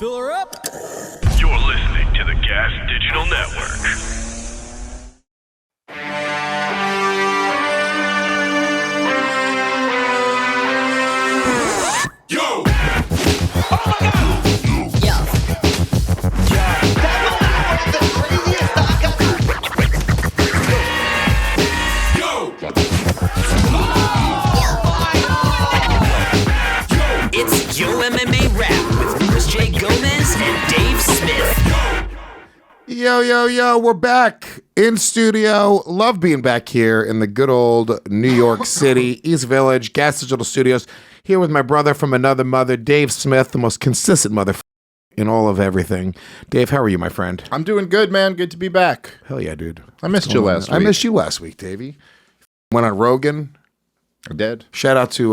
Fill her up. You're listening to the Gas Digital Network. Yo! Oh my God! Yo. That was the craziest dog ever. Yo! It's Joe MMA Rap with Louis J. Gomez and Dave Smith. Yo, we're back in studio. Love being back here in the good old New York City, East Village, Gas Digital Studios. Here with my brother from another mother, Dave Smith, the most consistent mother in all of everything. Dave, how are you, my friend? I'm doing good, man. Good to be back. Hell yeah, dude. I missed you last week. I missed you last week, Davey. Went on Rogan. I did. Shout out to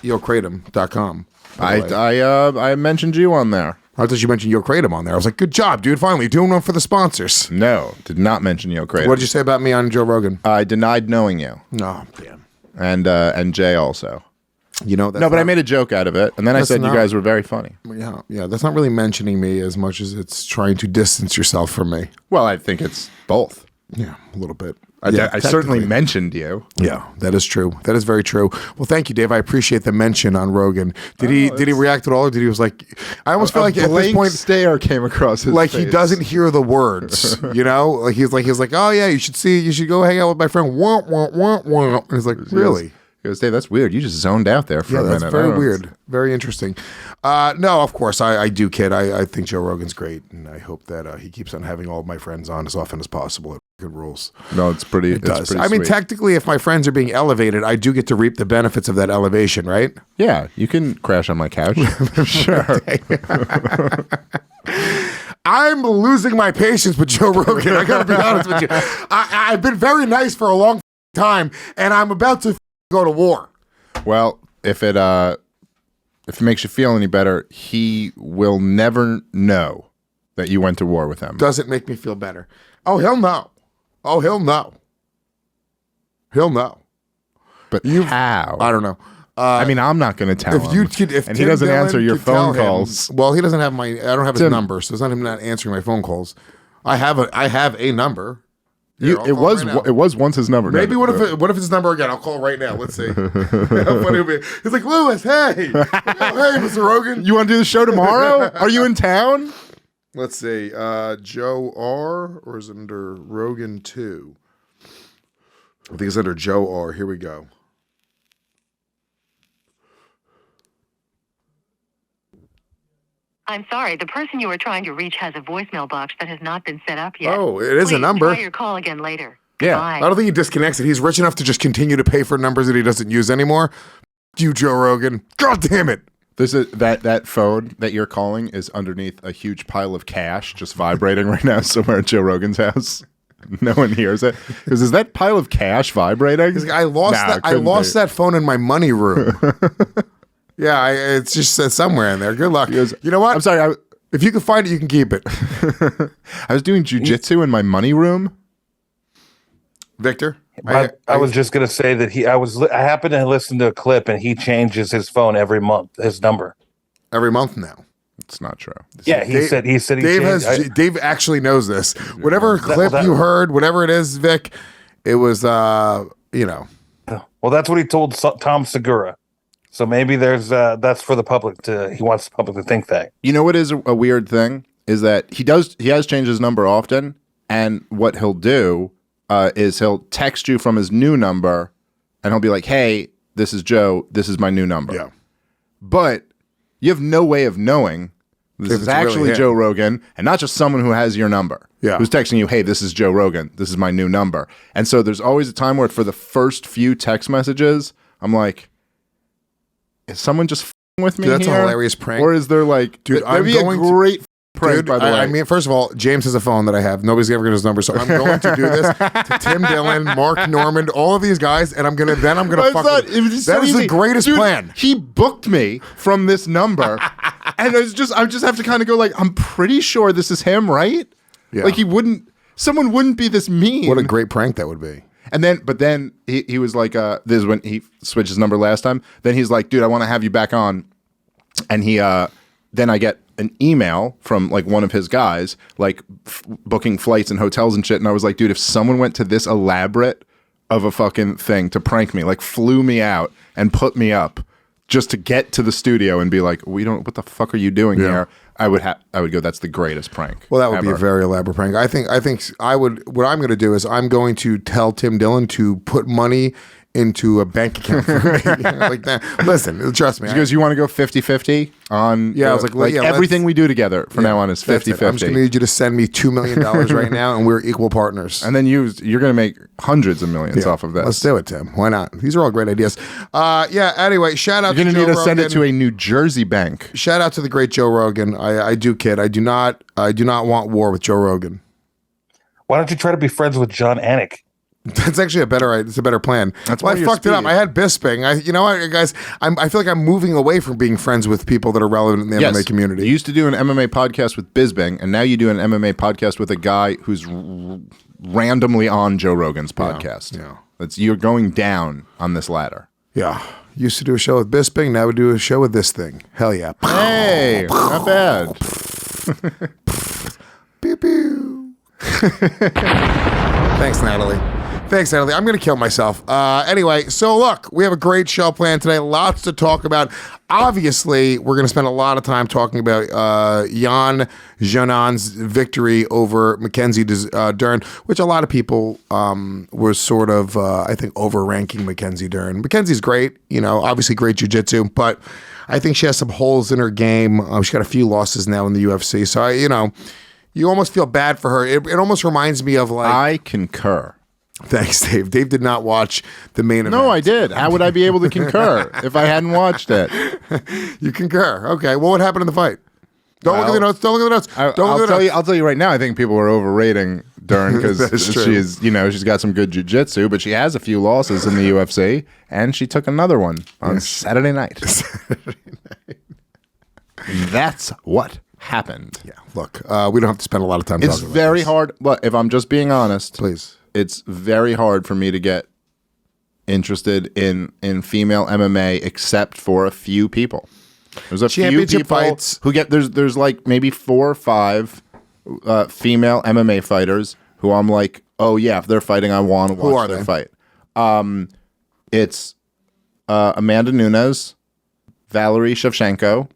YoKratom.com. I mentioned you on there. I thought you mentioned Yo Kratom on there. I was like, good job, dude. Finally, doing one for the sponsors. No, did not mention Yo Kratom. What did you say about me on Joe Rogan? I denied knowing you. No, damn. And Jay also. You know, that's No, but not, I made a joke out of it, and then I said you guys were very funny. Yeah, that's not really mentioning me as much as it's trying to distance yourself from me. Well, I think it's both. Yeah, a little bit. I certainly technically. mentioned you. Yeah, that is true. That is very true. Well, thank you, Dave. I appreciate the mention on Rogan. Did he react at all? Or did he was like? I almost feel like at this point, stare came across his like face. he doesn't hear the words. You know, like he's like, oh yeah, you should go hang out with my friend. Wah, wah, wah, wah. And he's like, really? He goes, Dave, that's weird. You just zoned out there for a minute. That's very weird. Very interesting. No, of course, I do, kid. I think Joe Rogan's great, and I hope that he keeps on having all of my friends on as often as possible. It rules. No, it's pretty. It does. Pretty I mean, sweet. technically, if my friends are being elevated, I do get to reap the benefits of that elevation, right? Yeah, you can crash on my couch. Sure. I'm losing my patience with Joe Rogan. I gotta be honest with you. I've been very nice for a long time, and I'm about to go to war. Well, if it makes you feel any better, he will never know that you went to war with him. Doesn't make me feel better. Oh, he'll know. Oh, he'll know. He'll know. But how? I don't know. I mean, I'm not going to tell him. If and Tim he doesn't Dillon answer your could tell phone him- calls. Well, he doesn't have my. I don't have his Tim. number, so it's not him not answering my phone calls. I have a number. Here, I'll It call was right now. it was once his number. Maybe what if it's his number again? I'll call right now. Let's see. How funny it would be. He's like, Lewis, hey, oh, hey, Mr. Rogan. You want to do the show tomorrow? Are you in town? Let's see. Joe R, or is it under Rogan 2? I think it's under Joe R. Here we go. I'm sorry, the person you are trying to reach has a voicemail box that has not been set up yet. Oh, it is a Please number. try your call again later. Yeah. Goodbye. I don't think he disconnects it. He's rich enough to just continue to pay for numbers that he doesn't use anymore. You, Joe Rogan. God damn it. There's that phone that you're calling is underneath a huge pile of cash just vibrating right now somewhere at Joe Rogan's house. No one hears it. Because is that pile of cash vibrating? He's like, I lost that phone in my money room. Yeah, it's just somewhere in there. Good luck. Goes, you know what? I'm sorry. If you can find it, you can keep it. I was doing jujitsu in my money room. Victor? I was just gonna say that I happened to listen to a clip and he changes his phone every month, his number. Every month now. It's not true. Yeah, he said he Dave Dave actually knows this. Whatever clip you heard, whatever it is, Vic, it was Well, that's what he told Tom Segura. So maybe there's that's for the public he wants the public to think that. You know what is a weird thing is that he has changed his number often, and what he'll do is he'll text you from his new number, and he'll be like, "Hey, this is Joe. This is my new number." Yeah. But you have no way of knowing this is actually really Joe Rogan, and not just someone who has your number. Yeah. Who's texting you, "Hey, this is Joe Rogan. This is my new number." And so there's always a time where for the first few text messages, I'm like, is someone just f***ing with me Dude, that's here? a hilarious prank. Or is there like, Dude, that'd be a great prank, Dude, by the way. I mean, first of all, James has a phone that I have. Nobody's ever got his number, so I'm going to do this to Tim Dillon, Mark Normand, all of these guys, and I'm gonna fuck with them. That is the greatest plan. He booked me from this number, and I just have to kind of go like, I'm pretty sure this is him, right? Yeah. Like someone wouldn't be this mean. What a great prank that would be. And then he was like, this is when he switched his number last time. Then he's like, dude, I want to have you back on. And he then I get an email from like one of his guys, like booking flights and hotels and shit. And I was like, dude, if someone went to this elaborate of a fucking thing to prank me, like flew me out and put me up just to get to the studio and be like, what the fuck are you doing here? I would go, that's the greatest prank. Well, that would be a very elaborate prank. I think what I'm going to do is I'm going to tell Tim Dillon to put money into a bank account for me. Like that. Listen, trust me. Because you want to go 50-50 on I was like everything we do together from now on is 50-50. I'm just going to need you to send me $2 million right now, and we're equal partners. And then you're going to make hundreds of millions off of this. Let's do it, Tim. Why not? These are all great ideas. Anyway, shout out to Joe Rogan. You're going to need to send it to a New Jersey bank. Shout out to the great Joe Rogan. I do kid. I do not want war with Joe Rogan. Why don't you try to be friends with John Anik? That's actually it's a better plan. That's why I fucked it up. I had Bisping. You know what, guys? I feel like I'm moving away from being friends with people that are relevant in the MMA community. You used to do an MMA podcast with Bisping, and now you do an MMA podcast with a guy who's randomly on Joe Rogan's podcast. You're going down on this ladder. Yeah. Used to do a show with Bisping. Now we do a show with this thing. Hell yeah. Hey, not bad. Pew pew. Thanks, Natalie. I'm going to kill myself. Anyway, so look, we have a great show planned today. Lots to talk about. Obviously, we're going to spend a lot of time talking about Jan Janan's victory over Mackenzie Dern, which a lot of people were sort of, I think, over-ranking Mackenzie Dern. Mackenzie's great, obviously great jiu-jitsu, but I think she has some holes in her game. She's got a few losses now in the UFC, so, you almost feel bad for her. It almost reminds me of like... I concur. Thanks, Dave. Dave did not watch the main event. No, I did. How would I be able to concur if I hadn't watched it? You concur. Okay. Well, what happened in the fight? Don't look at the notes. I'll tell you right now, I think people are overrating Dern because she's got some good jiu-jitsu, but she has a few losses in the UFC, and she took another one on Saturday night. That's what happened. Yeah. Look, we don't have to spend a lot of time talking about this. It's very hard. But if I'm just being honest, please. It's very hard for me to get interested in female MMA except for a few people. There's a few people fights who get there's like maybe 4 or 5 female MMA fighters who I'm like, oh yeah, if they're fighting, I want to watch their fight. It's Amanda Nunes, Valerie Shevchenko,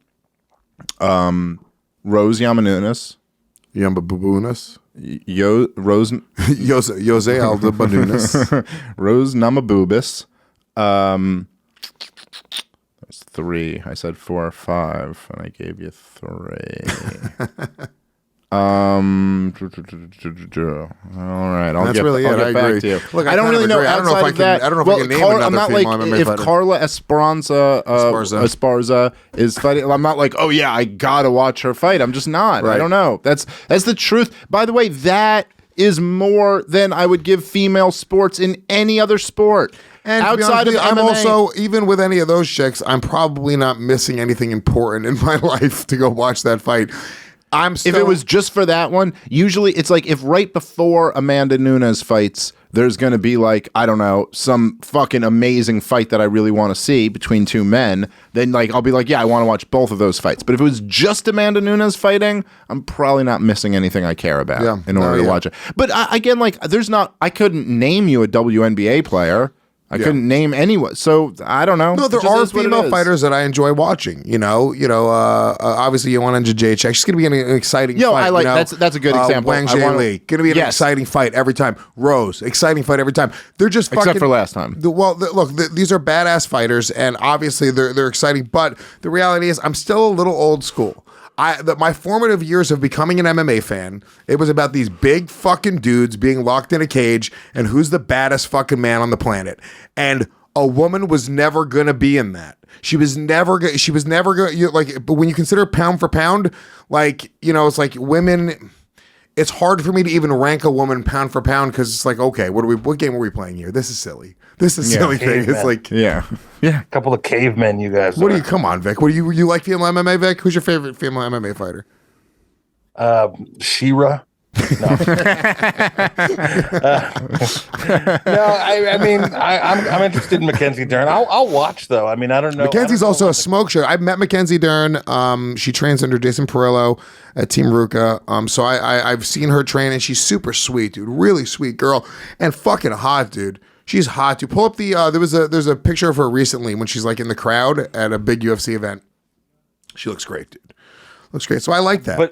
Rose Namajunas, Rose Jose Aldo Banunas, Rose Namajunas. That's 3. I said 4 or 5, and I gave you 3. All right, I'll get back to you. Look, I don't really know. I don't know if I can name another female MMA fighter. If Carla Esparza is fighting, I'm not like, oh yeah, I gotta watch her fight. I'm just not. Right. I don't know. That's the truth. By the way, that is more than I would give female sports in any other sport. And outside of MMA, I'm also, even with any of those chicks, I'm probably not missing anything important in my life to go watch that fight. If it was just for that one, usually it's like if right before Amanda Nunes fights, there's going to be like, I don't know, some fucking amazing fight that I really want to see between 2 men, then like I'll be like, yeah, I want to watch both of those fights. But if it was just Amanda Nunes fighting, I'm probably not missing anything I care about in order to watch it. But again, like I couldn't name you a WNBA player. I couldn't name anyone, so I don't know. No, there are female fighters that I enjoy watching. Obviously Joanna Jędrzejczyk. She's going to be an exciting fight. I like that's a good example. Wang Li, going to be an exciting fight every time. Rose, exciting fight every time. They're just fucking, except for last time. These are badass fighters, and obviously they're exciting. But the reality is, I'm still a little old school. My formative years of becoming an MMA fan, it was about these big fucking dudes being locked in a cage and who's the baddest fucking man on the planet. And a woman was never going to be in that. She was never going to, but when you consider pound for pound, it's like women, it's hard for me to even rank a woman pound for pound because it's like, okay, what game are we playing here? This is silly. This is a silly thing. It's like, yeah. A couple of cavemen, you guys. Come on, Vic. What do you like female MMA, Vic? Who's your favorite female MMA fighter? Shira. I mean, I'm interested in Mackenzie Dern. I'll watch though. I mean, I don't know. Mackenzie's also a smoke show. I've met Mackenzie Dern. She trains under Jason Perillo at Team Ruka. So I've seen her train, and she's super sweet, dude. Really sweet girl, and fucking hot, dude. She's hot, dude. Pull up the there's a picture of her recently when she's like in the crowd at a big UFC event. She looks great, dude. Looks great. So I like that.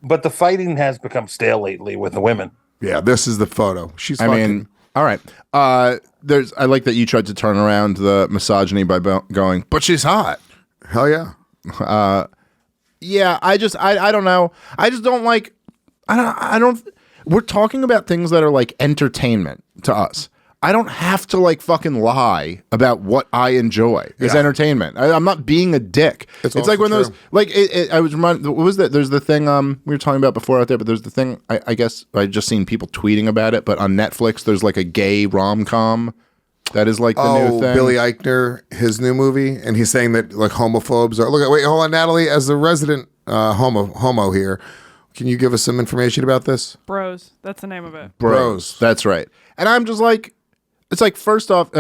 But the fighting has become stale lately with the women. Yeah, this is the photo. She's. I mean, all right. I like that you tried to turn around the misogyny by going, but she's hot. Hell yeah. Yeah, I don't know. I just don't like. I don't. We're talking about things that are like entertainment to us. I don't have to like fucking lie about what I enjoy as entertainment. I'm not being a dick. It's like when those like I was reminded. What was that? There's the thing we were talking about before out there, but there's the thing. I guess I just seen people tweeting about it. But on Netflix, there's like a gay rom-com that is like the new thing. Billy Eichner, his new movie, and he's saying that like homophobes are. Wait, hold on, Natalie, as the resident homo here. Can you give us some information about this? Bros, that's the name of it. Bros, that's right. And I'm just like. It's like, first off,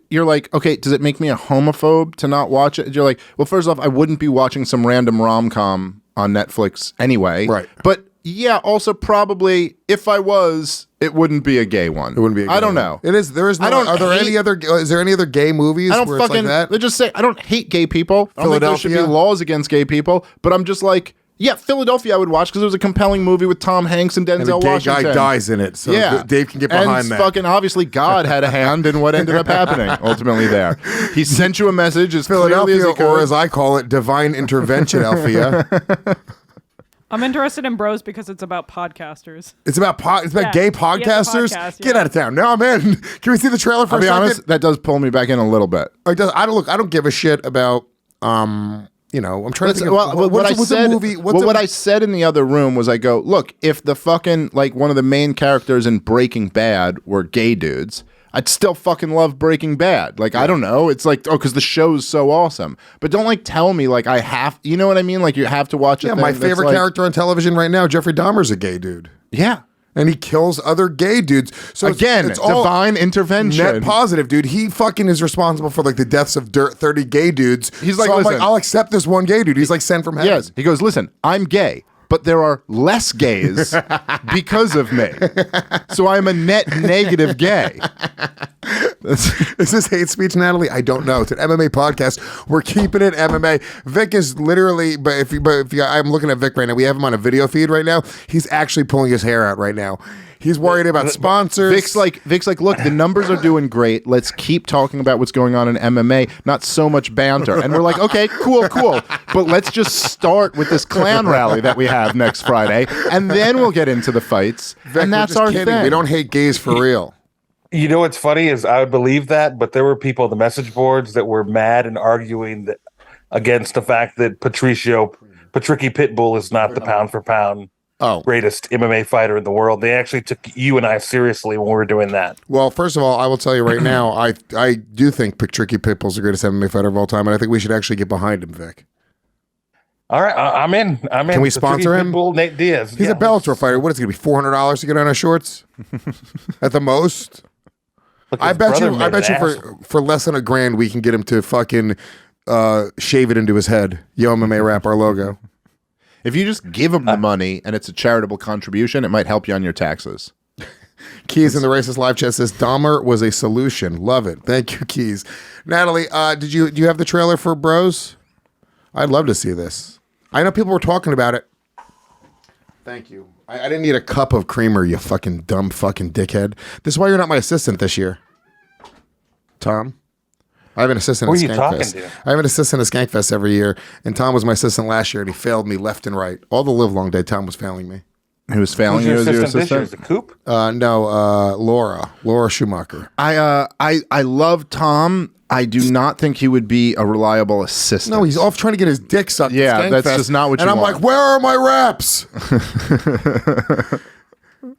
you're like, okay, does it make me a homophobe to not watch it? You're like, well, first off, I wouldn't be watching some random rom-com on Netflix anyway. Right. But yeah, also probably if I was, it wouldn't be a gay one. It wouldn't be a gay I don't one. know. It is. There is no. Is there any other gay movies? I don't where fucking. It's like that? Let's just say I don't hate gay people. I don't think there should be Philadelphia? laws against gay people. But I'm just like, yeah, Philadelphia I would watch because it was a compelling movie with Tom Hanks and Denzel And the gay Washington. guy dies in it, so Yeah. Dave can get behind and that. Fucking obviously God had a hand in what ended up happening ultimately there. He sent you a message as clearly as Philadelphia, he could. or as I call it, divine intervention, Althea. I'm interested in Bros because it's about podcasters. It's about Yeah, gay he has a podcasters. podcast, Get yeah. out of town. No, man. Can we see the trailer for I'll a be second? honest, that does pull me back in a little bit. I don't give a shit about. I'm trying to think of what I I said in the other room was I go, look, if the fucking like one of the main characters in Breaking Bad were gay dudes, I'd still fucking love Breaking Bad. Like, I don't know. It's like, because the show's so awesome. But don't like tell me like I have, you know what I mean? Like you have to watch it. Yeah, my favorite character on television right now, Jeffrey Dahmer's a gay dude. Yeah. And he kills other gay dudes. So Again, it's all divine intervention. net positive, dude. He fucking is responsible for like the deaths of 30 gay dudes. He's like, so I'm listen. I'll accept this one gay dude. He's like sent from heaven. Yes. He goes, listen, I'm gay, but there are less gays because of me. So I'm a net negative gay. Is this hate speech, Natalie? I don't know. It's an MMA podcast. We're keeping it MMA. Vic is literally, I'm looking at Vic right now. We have him on a video feed right now. He's actually pulling his hair out right now. He's worried about sponsors. Vic's like, look, the numbers are doing great. Let's keep talking about what's going on in MMA, not so much banter. And we're like, okay, cool. But let's just start with this clan rally that we have next Friday, and then we'll get into the fights. Vic, and that's we're just our kidding. thing. We don't hate gays for real. You know what's funny is I would believe that, but there were people on the message boards that were mad and arguing against the fact that Patricky Pitbull is not the pound for pound greatest MMA fighter in the world. They actually took you and I seriously when we were doing that. Well, first of all, I will tell you right now, I do think Patricky Pitbull's the greatest MMA fighter of all time, and I think we should actually get behind him, Vic. All right, I'm in. Can we sponsor him? Pitbull, Nate Diaz. He's a Bellator fighter. What is it going to be, $400 to get on our shorts? At the most? Look, I his bet brother you made an for less than $1,000 we can get him to fucking shave it into his head. Yo MMA Rap, our logo. If you just give them the money and it's a charitable contribution, it might help you on your taxes. Keys in the Racist Live Chat says Dahmer was a solution. Love it. Thank you, Keys. Natalie, do you have the trailer for Bros? I'd love to see this. I know people were talking about it. Thank you. I didn't need a cup of creamer, you fucking dumb fucking dickhead. This is why you're not my assistant this year. Tom? I have an assistant Who at are you talking Skankfest. to? I have an assistant at Skankfest every year, and Tom was my assistant last year, and he failed me left and right. All the live long day, Tom was failing me. Who was failing Who's you your as your assistant this year? Is assistant? it Coop? No, Laura Schumacher. I love Tom. I do not think he would be a reliable assistant. No, he's off trying to get his dick sucked. at Yeah, that's Skankfest, just not what and you I'm want. like, where are my wraps?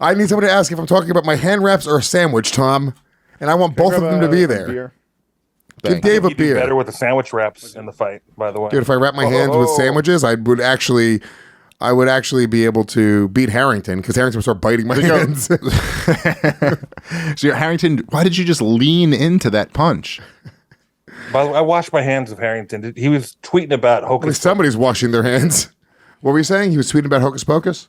I need somebody to ask if I'm talking about my hand wraps or a sandwich, Tom. And I want both of them to be there. Give Dave a He'd be beer. better with the sandwich wraps in the fight, by the way. Dude, if I wrap my hands with sandwiches, I would actually, I would actually be able to beat Harrington because Harrington would start biting my hands. So Harrington, why did you just lean into that punch? By the way, I washed my hands of Harrington. He was tweeting about At least Hocus. somebody's washing their hands. What were you saying? He was tweeting about Hocus Pocus?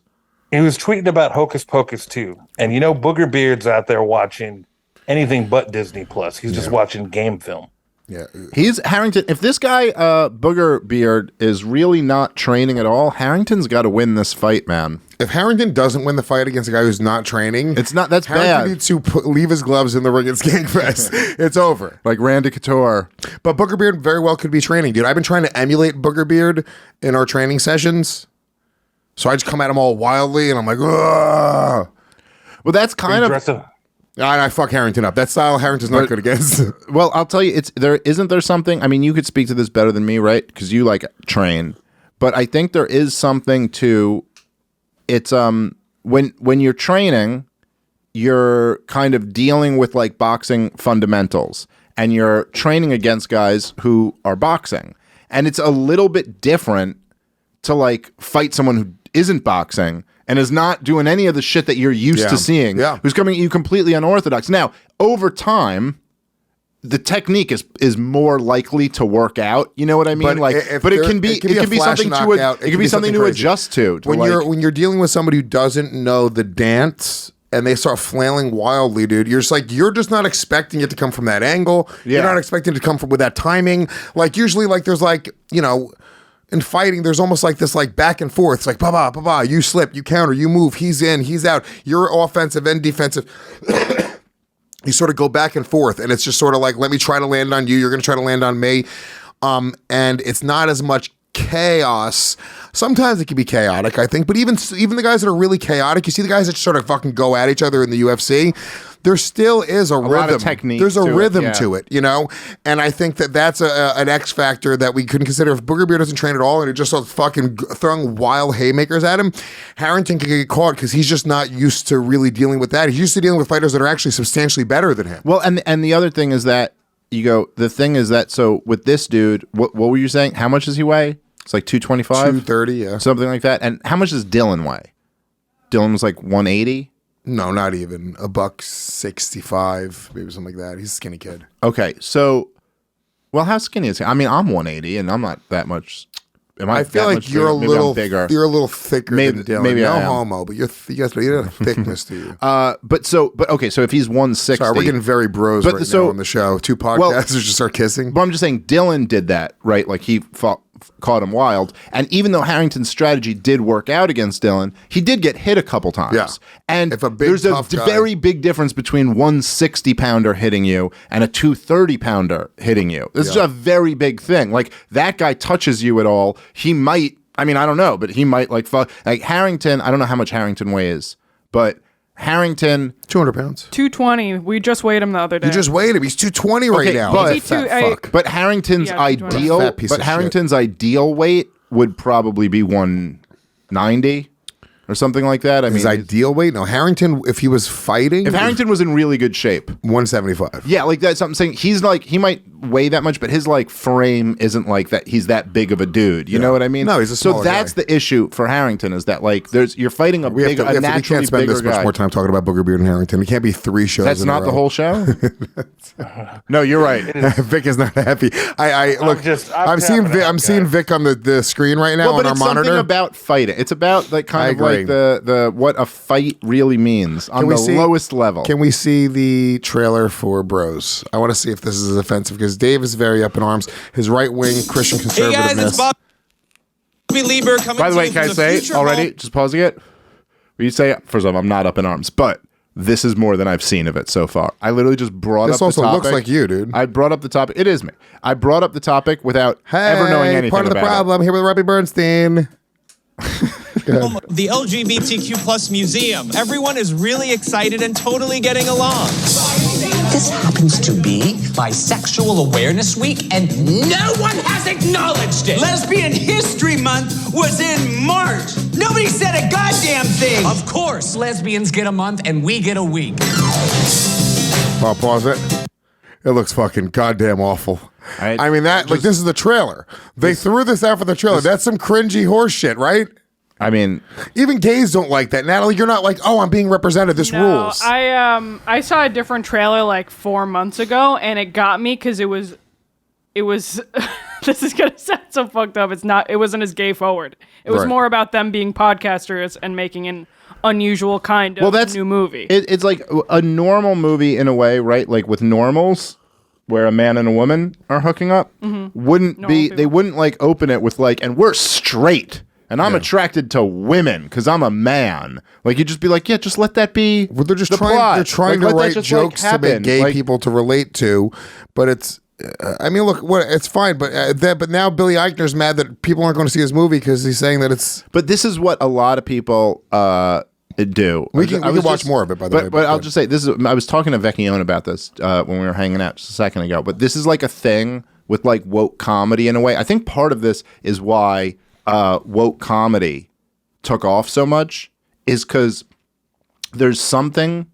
He was tweeting about Hocus Pocus 2. And you know, Booger Beard's out there watching anything but Disney Plus. He's just watching game film. Yeah. He's Harrington. If this guy, Booger Beard, is really not training at all, Harrington's got to win this fight, man. If Harrington doesn't win the fight against a guy who's not training, It's not. That's Harrington bad. needs to leave his gloves in the ring at Skankfest. It's over. Like Randy Couture. But Booger Beard very well could be training, dude. I've been trying to emulate Booger Beard in our training sessions. So I just come at him all wildly, and I'm like, ugh. Well, that's kind of. Aggressive. I fuck Harrington up. That style Harrington's not good against. Well, I'll tell you, isn't there something? I mean, you could speak to this better than me, right? Because you like train, but I think there is something to. It's when you're training, you're kind of dealing with like boxing fundamentals, and you're training against guys who are boxing, and it's a little bit different to like fight someone who isn't boxing and is not doing any of the shit that you're used to seeing, who's coming at you completely unorthodox. Now, over time, the technique is more likely to work out. You know what I mean? But it can be something to adjust to. When you're dealing with somebody who doesn't know the dance and they start flailing wildly, dude, you're just not expecting it to come from that angle. Yeah. You're not expecting it to come from with that timing. Like usually, like there's like, you know, in fighting, there's almost like this like back and forth. It's like, ba-ba, you slip, you counter, you move, he's in, he's out. You're offensive and defensive. You sort of go back and forth, and it's just sort of like, let me try to land on you, you're going to try to land on me. And it's not as much chaos. Sometimes it can be chaotic, I think, but even the guys that are really chaotic, you see the guys that sort of fucking go at each other in the UFC, there still is a rhythm. Lot of technique. There's a rhythm yeah. to it, you know? And I think that's an X factor that we couldn't consider. If Booger Beard doesn't train at all and he just starts fucking throwing wild haymakers at him, Harrington can get caught because he's just not used to really dealing with that. He's used to dealing with fighters that are actually substantially better than him. Well, and the other thing is that so with this dude, what were you saying? How much does he weigh? It's like 225? 230, yeah. Something like that. And how much does Dylan weigh? Dylan was like 180? No, not even. $165, maybe something like that. He's a skinny kid. Okay, so, well, how skinny is he? I mean, I'm 180, and I'm not that much. I feel like you're a little bigger. You're a little thicker than Dylan. Maybe no I am. homo, but you have a thickness to you. But okay, so if he's 160, sorry, we're getting very bros now on the show. Two podcasters just start kissing. But I'm just saying, Dylan did that, right? Like he caught him wild, and even though Harrington's strategy did work out against Dillon, he did get hit a couple times. Yeah. And there's a very big difference between 160 pounder hitting you and a 230 pounder hitting you. This is a very big thing. Like that guy touches you at all, he might. I mean, I don't know, but he might like Harrington. I don't know how much Harrington weighs, but Harrington 200 pounds. 220. We just weighed him the other day. You just weighed him. He's 220 right now. But Harrington's ideal weight would probably be 190 or something like that. I mean, his ideal weight? No, Harrington, if he was fighting, if Harrington was in really good shape, 175. Yeah, like that's something saying. He's like, he might weigh that much, but his like frame isn't like that. He's that big of a dude. You know what I mean? No, he's a smaller So that's guy. the issue for Harrington is that like you're fighting a we can't spend this much more time talking about Booger Beard and Harrington. It can't be 3 shows. That's not the whole show. No, you're right. Vic is not happy. I'm seeing Vic on the screen right now on our monitor. Something about fighting. It's about like kind of like the what a fight really means on the lowest level. Can we see the trailer for Bros? I want to see if this is offensive because Dave is very up in arms. His right wing Christian conservativeness. Hey guys, it's Bobby Lieber coming. By the way, to you can I from say Future already? Hall. Just pausing it. You say first of all, I'm not up in arms, but this is more than I've seen of it so far. I literally just brought up the topic. This also looks like you, dude. I brought up the topic. It is me. I brought up the topic without ever knowing anything part of the about problem here with Robbie Bernstein. The LGBTQ plus museum. Everyone is really excited and totally getting along. This happens to be Bisexual Awareness Week, and no one has acknowledged it. Lesbian History Month was in March. Nobody said a goddamn thing. Of course, lesbians get a month and we get a week. I'll pause it. It looks fucking goddamn awful. I mean, this is the trailer. They threw this out for the trailer. That's some cringy horse shit, right? I mean, even gays don't like that. Natalie, you're not like, oh, I'm being represented. This rules. I saw a different trailer like 4 months ago, and it got me because it was. This is gonna sound so fucked up. It wasn't as gay forward. It was more about them being podcasters and making an unusual kind of new movie. It's like a normal movie in a way, right? Like with normals, where a man and a woman are hooking up, they wouldn't like open it with like, and we're straight, and I'm attracted to women because I'm a man. Like you'd just be like, yeah, just let that be. Well, they're just the trying. plot. They're trying like, to write jokes to make gay people to relate to, but it's. I mean, look, it's fine, but now Billy Eichner's mad that people aren't going to see his movie because he's saying that it's. But this is what a lot of people do. We can watch more of it, by the way. But I'll just say this is. I was talking to Vecchione about this when we were hanging out just a second ago. But this is like a thing with like woke comedy in a way. I think part of this is why woke comedy took off so much is because there's something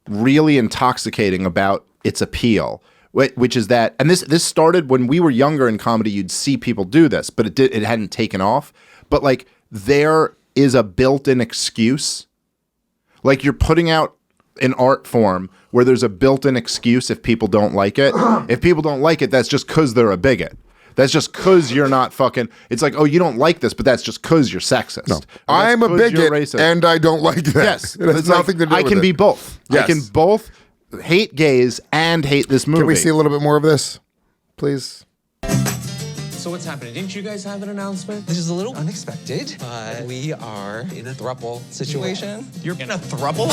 really intoxicating about its appeal. Which is that, and this started when we were younger in comedy. You'd see people do this, but it hadn't taken off. But like there is a built-in excuse, like you're putting out an art form where there's a built-in excuse if people don't like it. If people don't like it, that's just because they're a bigot. That's just because you're not fucking. It's like, oh, you don't like this, but that's just because you're sexist. No, I'm a bigot and I don't like that. Yes, it has nothing to do with it. I can be both. Yes. I can both. Hate gays and hate this movie. Can we see a little bit more of this, please? So what's happening? Didn't you guys have an announcement? This is a little unexpected, but we are in a throuple situation. You're in a throuple?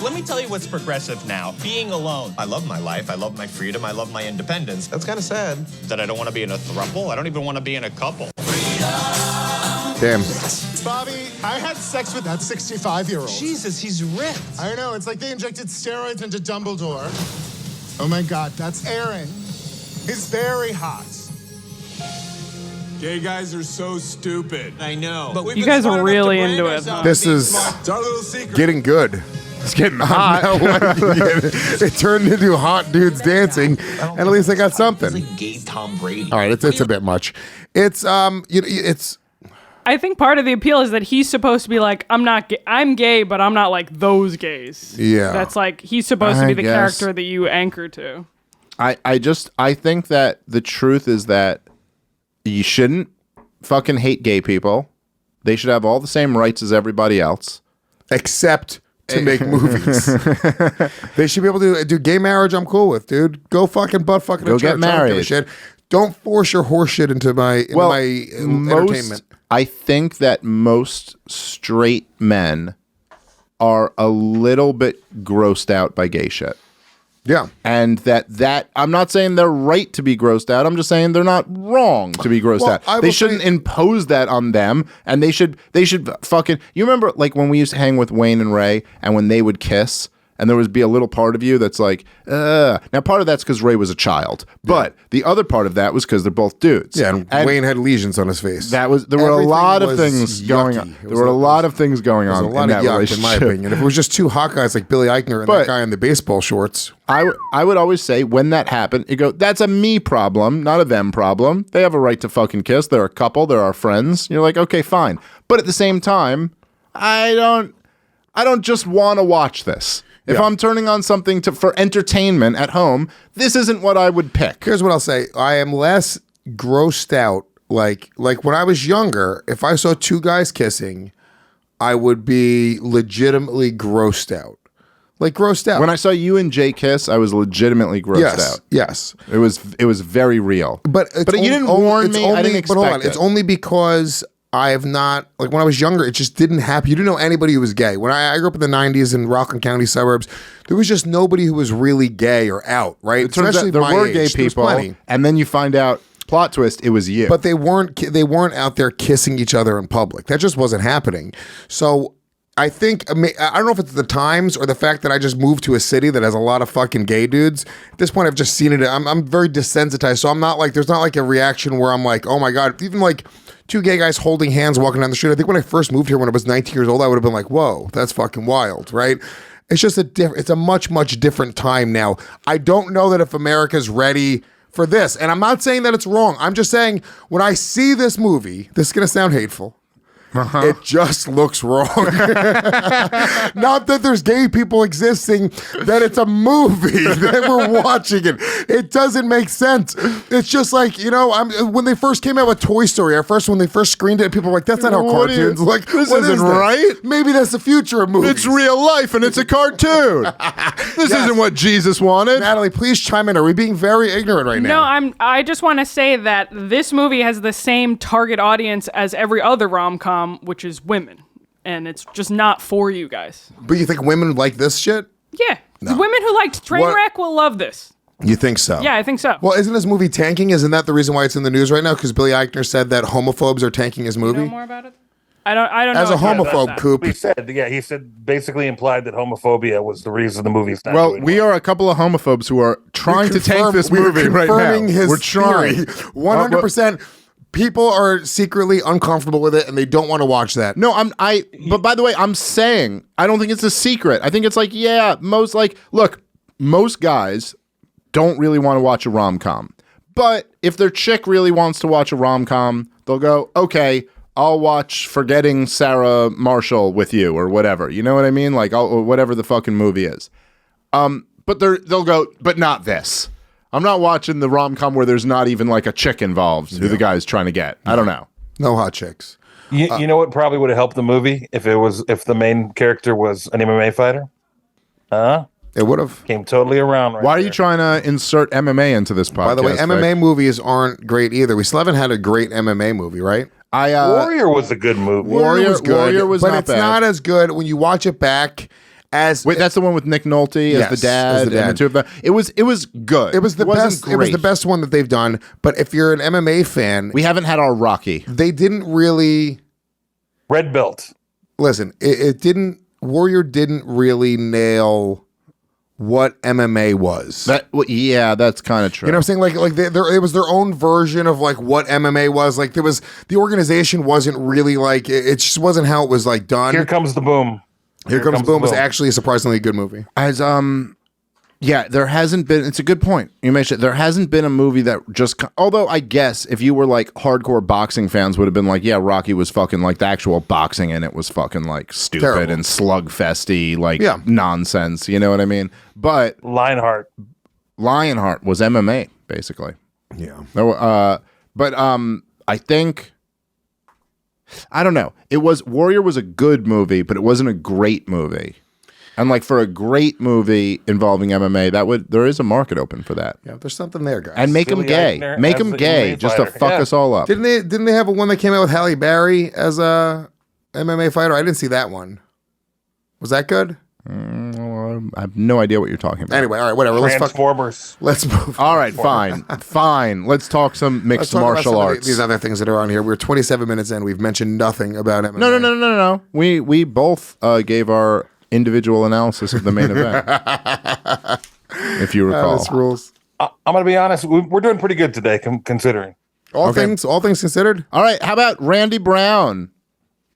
Let me tell you what's progressive now. Being alone. I love my life. I love my freedom. I love my independence. That's kind of sad. That I don't want to be in a throuple. I don't even want to be in a couple. Damn. Bobby, I had sex with that 65-year-old. Jesus, he's ripped. I know, it's like they injected steroids into Dumbledore. Oh my God, that's Aaron. He's very hot. Gay guys are so stupid. I know. But you guys are really into it. This is getting good. It's getting hot. It turned into hot dudes dancing, and at least I got something. It's like gay Tom Brady. All right, it's a bit much. It's it's. I think part of the appeal is that he's supposed to be like, I'm gay, but I'm not like those gays. Yeah. That's like, he's supposed to be the character that you anchor to. I think that the truth is that you shouldn't fucking hate gay people. They should have all the same rights as everybody else. Except to make movies. They should be able to do gay marriage. I'm cool with, dude. Go fucking butt fucking go get married. Shit. Don't force your horse shit into my entertainment. I think that most straight men are a little bit grossed out by gay shit. Yeah. And that I'm not saying they're right to be grossed out. I'm just saying they're not wrong to be grossed out. They shouldn't impose that on them, and they should fucking. You remember like when we used to hang with Wayne and Ray, and when they would kiss, and there would be a little part of you that's like, Now part of that's because Ray was a child, but the other part of that was because they're both dudes. Yeah, and Wayne had lesions on his face. There were a lot of things going on. There were a lot of things going on in that relationship. In my opinion. If it was just two hot guys like Billy Eichner and that guy in the baseball shorts. I would always say when that happened, you go, that's a me problem, not a them problem. They have a right to fucking kiss. They're a couple. They're our friends. You're like, okay, fine. But at the same time, I don't just want to watch this. If I'm turning on something for entertainment at home, this isn't what I would pick. Here's what I'll say. I am less grossed out. Like when I was younger, if I saw two guys kissing, I would be legitimately grossed out. Like grossed out. When I saw you and Jay kiss, I was legitimately grossed out. Yes. It was very real. But you didn't warn me. I didn't expect But hold on. it. It's only because I have not, like when I was younger, it just didn't happen. You didn't know anybody who was gay. When I grew up in the 90s in Rockland County suburbs, there was just nobody who was really gay or out, right? It turns out there were gay people, and then you find out, plot twist, it was you. But they weren't out there kissing each other in public. That just wasn't happening. So I think, I don't know if it's the times or the fact that I just moved to a city that has a lot of fucking gay dudes. At this point, I've just seen it. I'm very desensitized. So I'm not like, there's not like a reaction where I'm like, oh my God, even like two gay guys holding hands walking down the street. I think when I first moved here when I was 19 years old, I would have been like, whoa, that's fucking wild, right? It's just it's a much, much different time now. I don't know that if America's ready for this. And I'm not saying that it's wrong. I'm just saying when I see this movie, this is going to sound hateful. It just looks wrong. Not that there's gay people existing, that it's a movie that we're watching it. It doesn't make sense. It's just like, when they first came out with Toy Story, when they first screened it, people were like, that's not how cartoons like. This isn't right. Maybe that's the future of movies. It's real life and it's a cartoon. This isn't what Jesus wanted. Natalie, please chime in. Are we being very ignorant right now? No, I just want to say that this movie has the same target audience as every other rom-com, which is women. And it's just not for you guys. But you think women like this shit? Yeah. No. The women who liked Trainwreck will love this. You think so? Yeah, I think so. Well, isn't this movie tanking? Isn't that the reason why it's in the news right now? Because Billy Eichner said that homophobes are tanking his movie? You know more about it? I don't know. As a homophobe, Coop. He said basically implied that homophobia was the reason the movie's not Well, doing we are a couple of homophobes who are trying to tank this movie right now. We're trying. 100%. People are secretly uncomfortable with it and they don't want to watch that. No, but by the way, I'm saying I don't think it's a secret. I think it's like, most guys don't really want to watch a rom-com. But if their chick really wants to watch a rom-com, they'll go, okay, I'll watch Forgetting Sarah Marshall with you or whatever. You know what I mean? Like whatever the fucking movie is. But they'll go, but not this. I'm not watching the rom-com where there's not even like a chick involved who the guy's trying to get. I don't know. No hot chicks. You know what probably would have helped the movie if the main character was an MMA fighter? It would have. Came totally around right Why are you trying to insert MMA into this podcast? By the way, MMA movies aren't great either. We still haven't had a great MMA movie, right? Warrior was a good movie. Warrior was good, Warrior was but not it's bad. not as good when you watch it back. Wait, that's the one with Nick Nolte as the dad. And the two of them. It was good. It was the best. It was the best one that they've done. But if you're an MMA fan, we haven't had our Rocky. They didn't really red belt. Listen, it didn't. Warrior didn't really nail what MMA was. That's kind of true. You know what I'm saying? Like it was their own version of like what MMA was. Like the organization wasn't really like it just wasn't how it was like done. Here Comes the Boom. Here Comes Boom was actually a surprisingly good movie. There hasn't been. It's a good point you mentioned. There hasn't been a movie that just. Although I guess if you were like hardcore boxing fans, would have been like, yeah, Rocky was fucking like the actual boxing, and it was fucking like stupid Terrible. and slugfesty, like nonsense. You know what I mean? But Lionheart was MMA basically. Yeah. But I think. I don't know. Warrior was a good movie, but it wasn't a great movie. And like for a great movie involving MMA, there is a market open for that. Yeah, there's something there, guys. And make them gay. Eichner Make as them the gay MMA just to fighter. fuck us all up. Didn't they have a one that came out with Halle Berry as a MMA fighter? I didn't see that one. Was that good? I have no idea what you're talking about. Anyway, all right, whatever. Transformers. Let's move. All right, fine. Let's talk some mixed martial arts. These other things that are on here. We're 27 minutes in. We've mentioned nothing about MMA. No. We both gave our individual analysis of the main event. If you recall. This rules. I'm going to be honest. We're doing pretty good today, considering. All things considered. All right. How about Randy Brown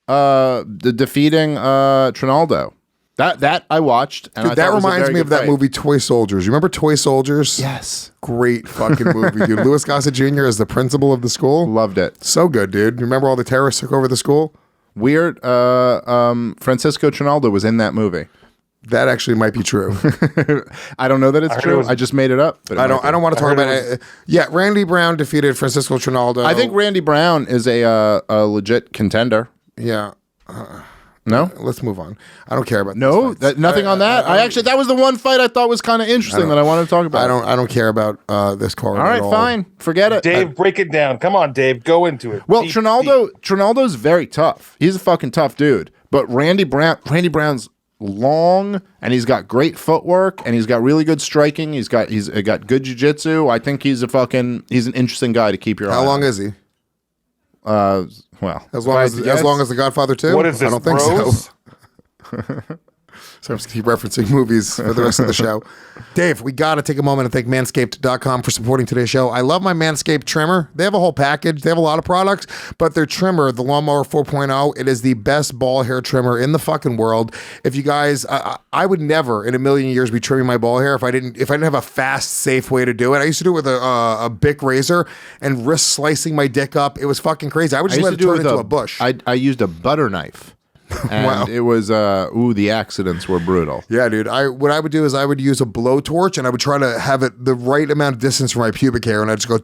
defeating Trinaldo? That I watched. And Dude, that reminds me of that movie Toy Soldiers. You remember Toy Soldiers? Yes. Great fucking movie, dude. Louis Gossett Jr. as the principal of the school. Loved it. So good, dude. You remember all the terrorists took over the school? Weird. Francisco Trinaldo was in that movie. That actually might be true. I don't know that it's true. I just made it up. But I don't want to talk about it. Yeah, Randy Brown defeated Francisco Trinaldo. I think Randy Brown is a legit contender. Yeah. No? Let's move on. I don't care about nothing on that. That was the one fight I thought was kind of interesting that I wanted to talk about. I don't care about this card. All right, fine. Forget it. Dave, break it down. Come on, Dave. Go into it. Well, Trinaldo's very tough. He's a fucking tough dude. But Randy Brown's long and he's got great footwork and he's got really good striking. He's got good jiu-jitsu. I think he's an interesting guy to keep your eye on. How long is he? Well, as long as The Godfather 2? What is this, I don't think so. So I'm just keep referencing movies for the rest of the show. Dave, we got to take a moment and thank Manscaped.com for supporting today's show. I love my Manscaped trimmer. They have a whole package. They have a lot of products, but their trimmer, the Lawnmower 4.0, it is the best ball hair trimmer in the fucking world. If you guys, I would never in a million years be trimming my ball hair if I didn't have a fast, safe way to do it. I used to do it with a Bic razor and risk slicing my dick up. It was fucking crazy. I would just let it turn into a bush. I used a butter knife. And it was the accidents were brutal. Yeah, dude. What I would do is I would use a blowtorch and I would try to have it the right amount of distance from my pubic hair, and I'd just go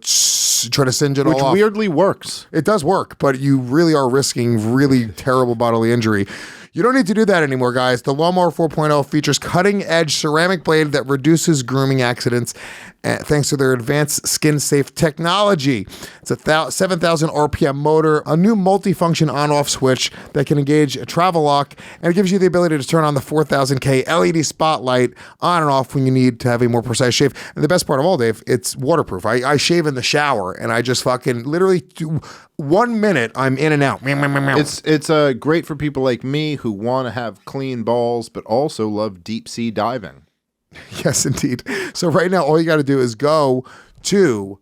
try to singe it all off. Which weirdly works. It does work, but you really are risking really terrible bodily injury. You don't need to do that anymore, guys. The Lawnmower 4.0 features cutting-edge ceramic blade that reduces grooming accidents thanks to their advanced skin-safe technology. It's a 7,000 RPM motor, a new multifunction on-off switch that can engage a travel lock, and it gives you the ability to turn on the 4000K LED spotlight on and off when you need to have a more precise shave. And the best part of all, Dave, it's waterproof. I shave in the shower, and I just fucking literally 1 minute, I'm in and out. It's great for people like me who want to have clean balls, but also love deep sea diving. Yes, indeed. So right now, all you got to do is go to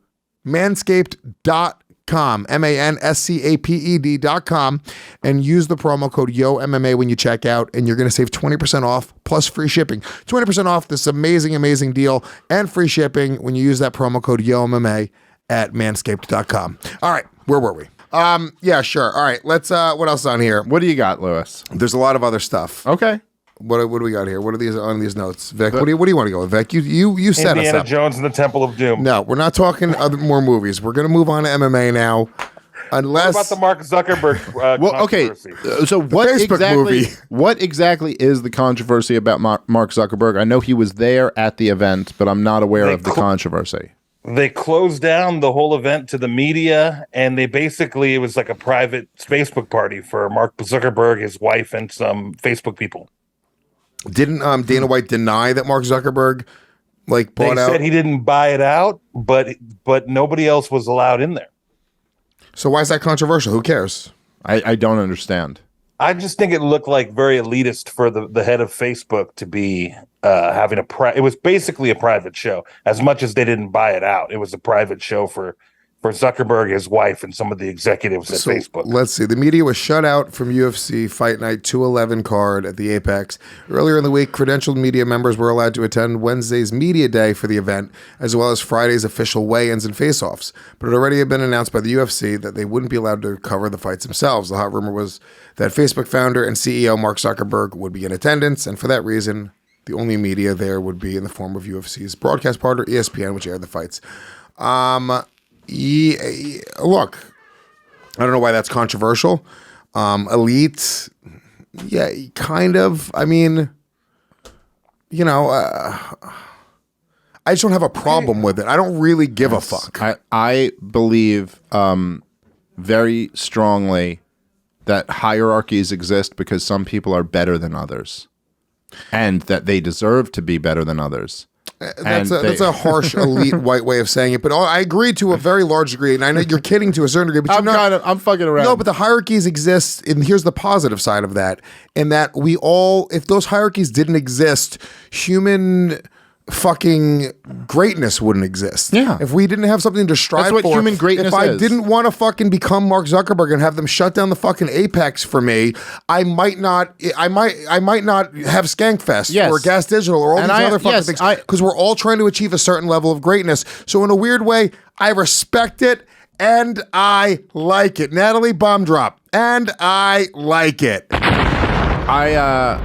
manscaped.com, manscaped.com, and use the promo code YOMMA when you check out, and you're going to save 20% off plus free shipping. 20% off this amazing, amazing deal and free shipping when you use that promo code YOMMA at manscaped.com. All right, where were we? Yeah, sure. All right, let's, what else is on here? What do you got, Lewis? There's a lot of other stuff. Okay. What do we got here? What are these on these notes, Vic? What do you want to go with, Vic? You set us Indiana up. Jones and the Temple of Doom. No, we're not talking more movies. We're going to move on to MMA now. Unless what about the Mark Zuckerberg controversy? So what exactly is the controversy about Mark Zuckerberg? I know he was there at the event, but I'm not aware of the controversy. They closed down the whole event to the media, and it was like a private Facebook party for Mark Zuckerberg, his wife, and some Facebook people. Didn't Dana White deny that Mark Zuckerberg bought out? They said he didn't buy it out, but nobody else was allowed in there. So why is that controversial? Who cares? I don't understand. I just think it looked like very elitist for the head of Facebook to be having it was basically a private show. As much as they didn't buy it out, it was a private show for Zuckerberg, his wife, and some of the executives at Facebook. Let's see. The media was shut out from UFC Fight Night 211 card at the Apex. Earlier in the week, credentialed media members were allowed to attend Wednesday's media day for the event, as well as Friday's official weigh-ins and face-offs. But it already had been announced by the UFC that they wouldn't be allowed to cover the fights themselves. The hot rumor was that Facebook founder and CEO Mark Zuckerberg would be in attendance, and for that reason, the only media there would be in the form of UFC's broadcast partner, ESPN, which aired the fights. Look, I don't know why that's controversial. Elite, yeah, kind of. I mean, I just don't have a problem with it. I don't really give a fuck. I believe very strongly that hierarchies exist because some people are better than others, and that they deserve to be better than others. That's a harsh elite white way of saying it, but I agree to a very large degree, and I know you're kidding to a certain degree. But I'm fucking around. No, but the hierarchies exist, and here's the positive side of that: in that if those hierarchies didn't exist, human fucking greatness wouldn't exist. Yeah. If we didn't have something to strive for. That's what human greatness is. If I didn't want to fucking become Mark Zuckerberg and have them shut down the fucking Apex for me, I might not have Skankfest or Gas Digital or all these other fucking things. Because we're all trying to achieve a certain level of greatness. So in a weird way, I respect it and I like it. Natalie Baumdrop. And I like it. I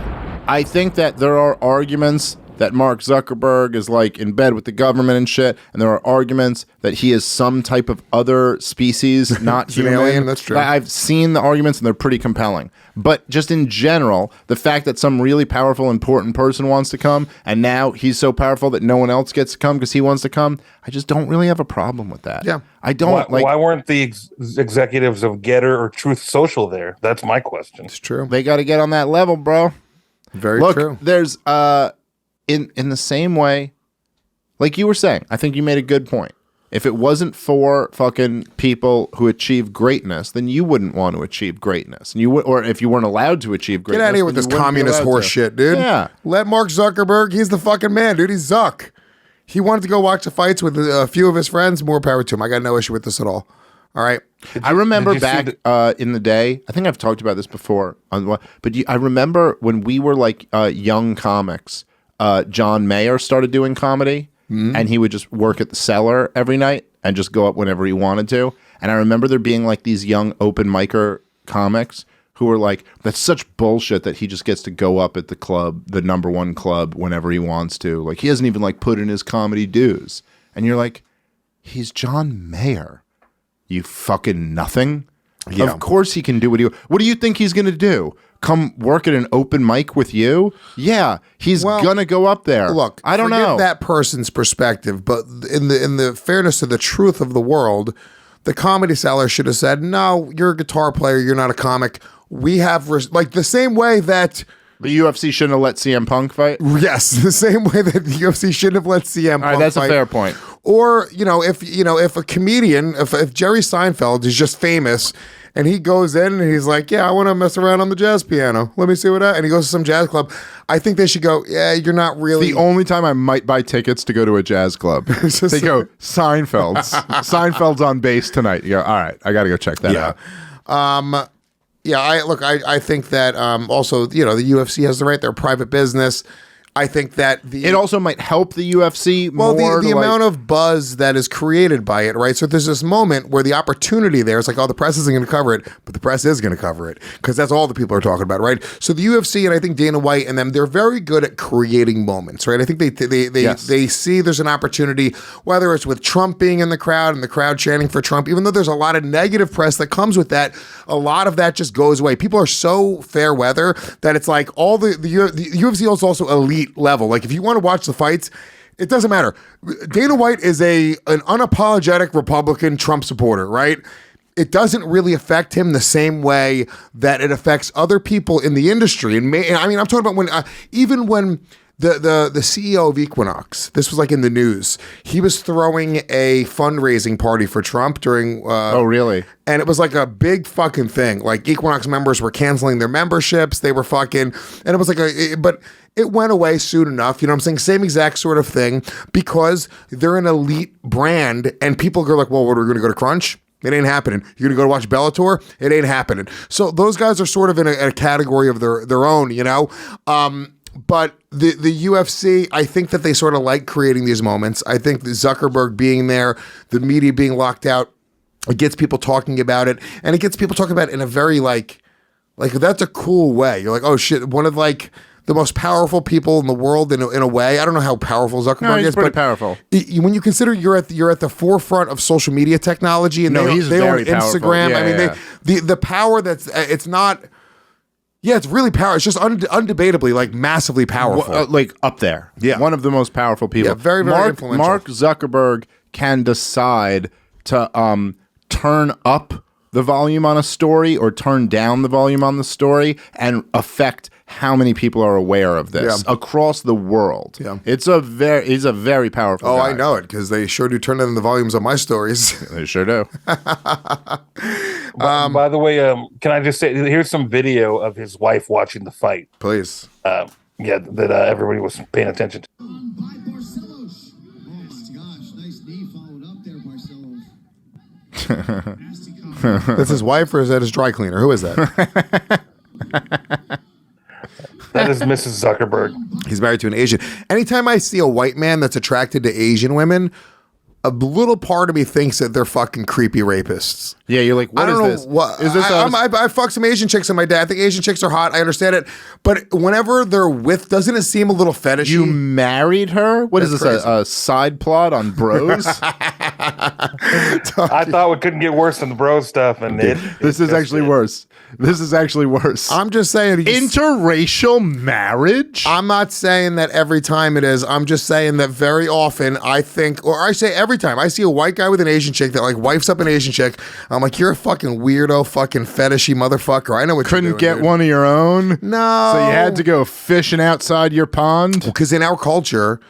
think that there are arguments that Mark Zuckerberg is in bed with the government and shit, and there are arguments that he is some type of other species, not human. Alien, that's true. I've seen the arguments, and they're pretty compelling. But just in general, the fact that some really powerful, important person wants to come, and now he's so powerful that no one else gets to come because he wants to come, I just don't really have a problem with that. Yeah. I don't. Why weren't the executives of Getter or Truth Social there? That's my question. It's true. They got to get on that level, bro. Very true. Look, there's... In the same way, like you were saying, I think you made a good point. If it wasn't for fucking people who achieve greatness, then you wouldn't want to achieve greatness. And you would, or if you weren't allowed to achieve greatness. Get out of here with then this you wouldn't be communist allowed horse to. shit, dude. Yeah. Let Mark Zuckerberg, he's the fucking man, dude. He's Zuck. He wanted to go watch the fights with a few of his friends. More power to him. I got no issue with this at all. All right. I remember back in the day, I think I've talked about this before, but I remember when we were like young comics, John Mayer started doing comedy, and he would just work at the Cellar every night and just go up whenever he wanted to. And I remember there being like these young open micer comics who were like, that's such bullshit that he just gets to go up at the club, the number one club, whenever he wants to. Like, he hasn't even like put in his comedy dues. And you're like, he's John Mayer. You fucking nothing. Yeah. Of course he can do what do you think he's going to do? Come work at an open mic with you? Yeah, he's going to go up there. Look, I don't know that person's perspective, but in the fairness of the truth of the world, the Comedy Cellar should have said, no, you're a guitar player, you're not a comic. We have, like the same way that the UFC shouldn't have let CM Punk fight? Yes, the same way that the UFC shouldn't have let CM Punk fight. That's a fair point. Or, if a comedian, if Jerry Seinfeld is just famous and he goes in and he's like, yeah, I want to mess around on the jazz piano. Let me see and he goes to some jazz club. I think they should go, yeah, you're not really. The only time I might buy tickets to go to a jazz club. They go, Seinfeld's on bass tonight. You go, all right, I got to go check that out. I think that also, the UFC has the right. They're a private business. I think that it also might help the UFC more. Well, the amount of buzz that is created by it, right? So there's this moment where the opportunity there, it's like, oh, the press isn't going to cover it, but the press is going to cover it because that's all the people are talking about, right? So the UFC and I think Dana White and them, they're very good at creating moments, right? I think they see there's an opportunity, whether it's with Trump being in the crowd and the crowd chanting for Trump, even though there's a lot of negative press that comes with that, a lot of that just goes away. People are so fair weather that it's like all the UFC is also elite level. Like if you want to watch the fights, it doesn't matter. Dana White is an unapologetic Republican Trump supporter, right? It doesn't really affect him the same way that it affects other people in the industry. And I'm talking about when even when the CEO of Equinox, this was like in the news, he was throwing a fundraising party for Trump during oh really? And it was like a big fucking thing. Like Equinox members were canceling their memberships. They were fucking, and it was like but it went away soon enough. You know what I'm saying? Same exact sort of thing because they're an elite brand and people go like, well, what are we going to go to Crunch? It ain't happening. You're going to go to watch Bellator? It ain't happening. So those guys are sort of in a category of their own, But the UFC, I think that they sort of like creating these moments. I think the Zuckerberg being there, the media being locked out, it gets people talking about it. And it gets people talking about it in a very like that's a cool way. You're like, oh shit, one of like the most powerful people in the world in a way. I don't know how powerful Zuckerberg is, but powerful. When you consider you're at the forefront of social media technology and they own Instagram. Yeah, the power it's not. Yeah, it's really powerful. It's just undebatably like massively powerful. Like up there. Yeah. One of the most powerful people. Yeah, very, very influential. Mark Zuckerberg can decide to turn up the volume on a story or turn down the volume on the story and affect how many people are aware of this across the world. Yeah. He's a very powerful guy. I know it because they sure do turn down the volumes on my stories. They sure do. By the way, can I just say, here's some video of his wife watching the fight. Please. That everybody was paying attention to. That's his wife or is that his dry cleaner? Who is that? That is Mrs. Zuckerberg. He's married to an Asian. Anytime I see a white man that's attracted to Asian women, a little part of me thinks that they're fucking creepy rapists. Yeah, you're like, what is this? Is this I fucked some Asian chicks in my day. I think Asian chicks are hot. I understand it. But whenever they're with, doesn't it seem a little fetishy? You married her? What is this, a side plot on Bros? I thought we couldn't get worse than the Bros stuff. And this is actually worse. This is actually worse. I'm just saying. Interracial marriage? I'm not saying that every time it is. I'm just saying that very often I think, or I say every time I see a white guy with an Asian chick that like wifes up an Asian chick, I'm like, you're a fucking weirdo, fucking fetishy motherfucker. I know what couldn't you're doing, get one of your own. No, so you had to go fishing outside your pond. Because in our culture,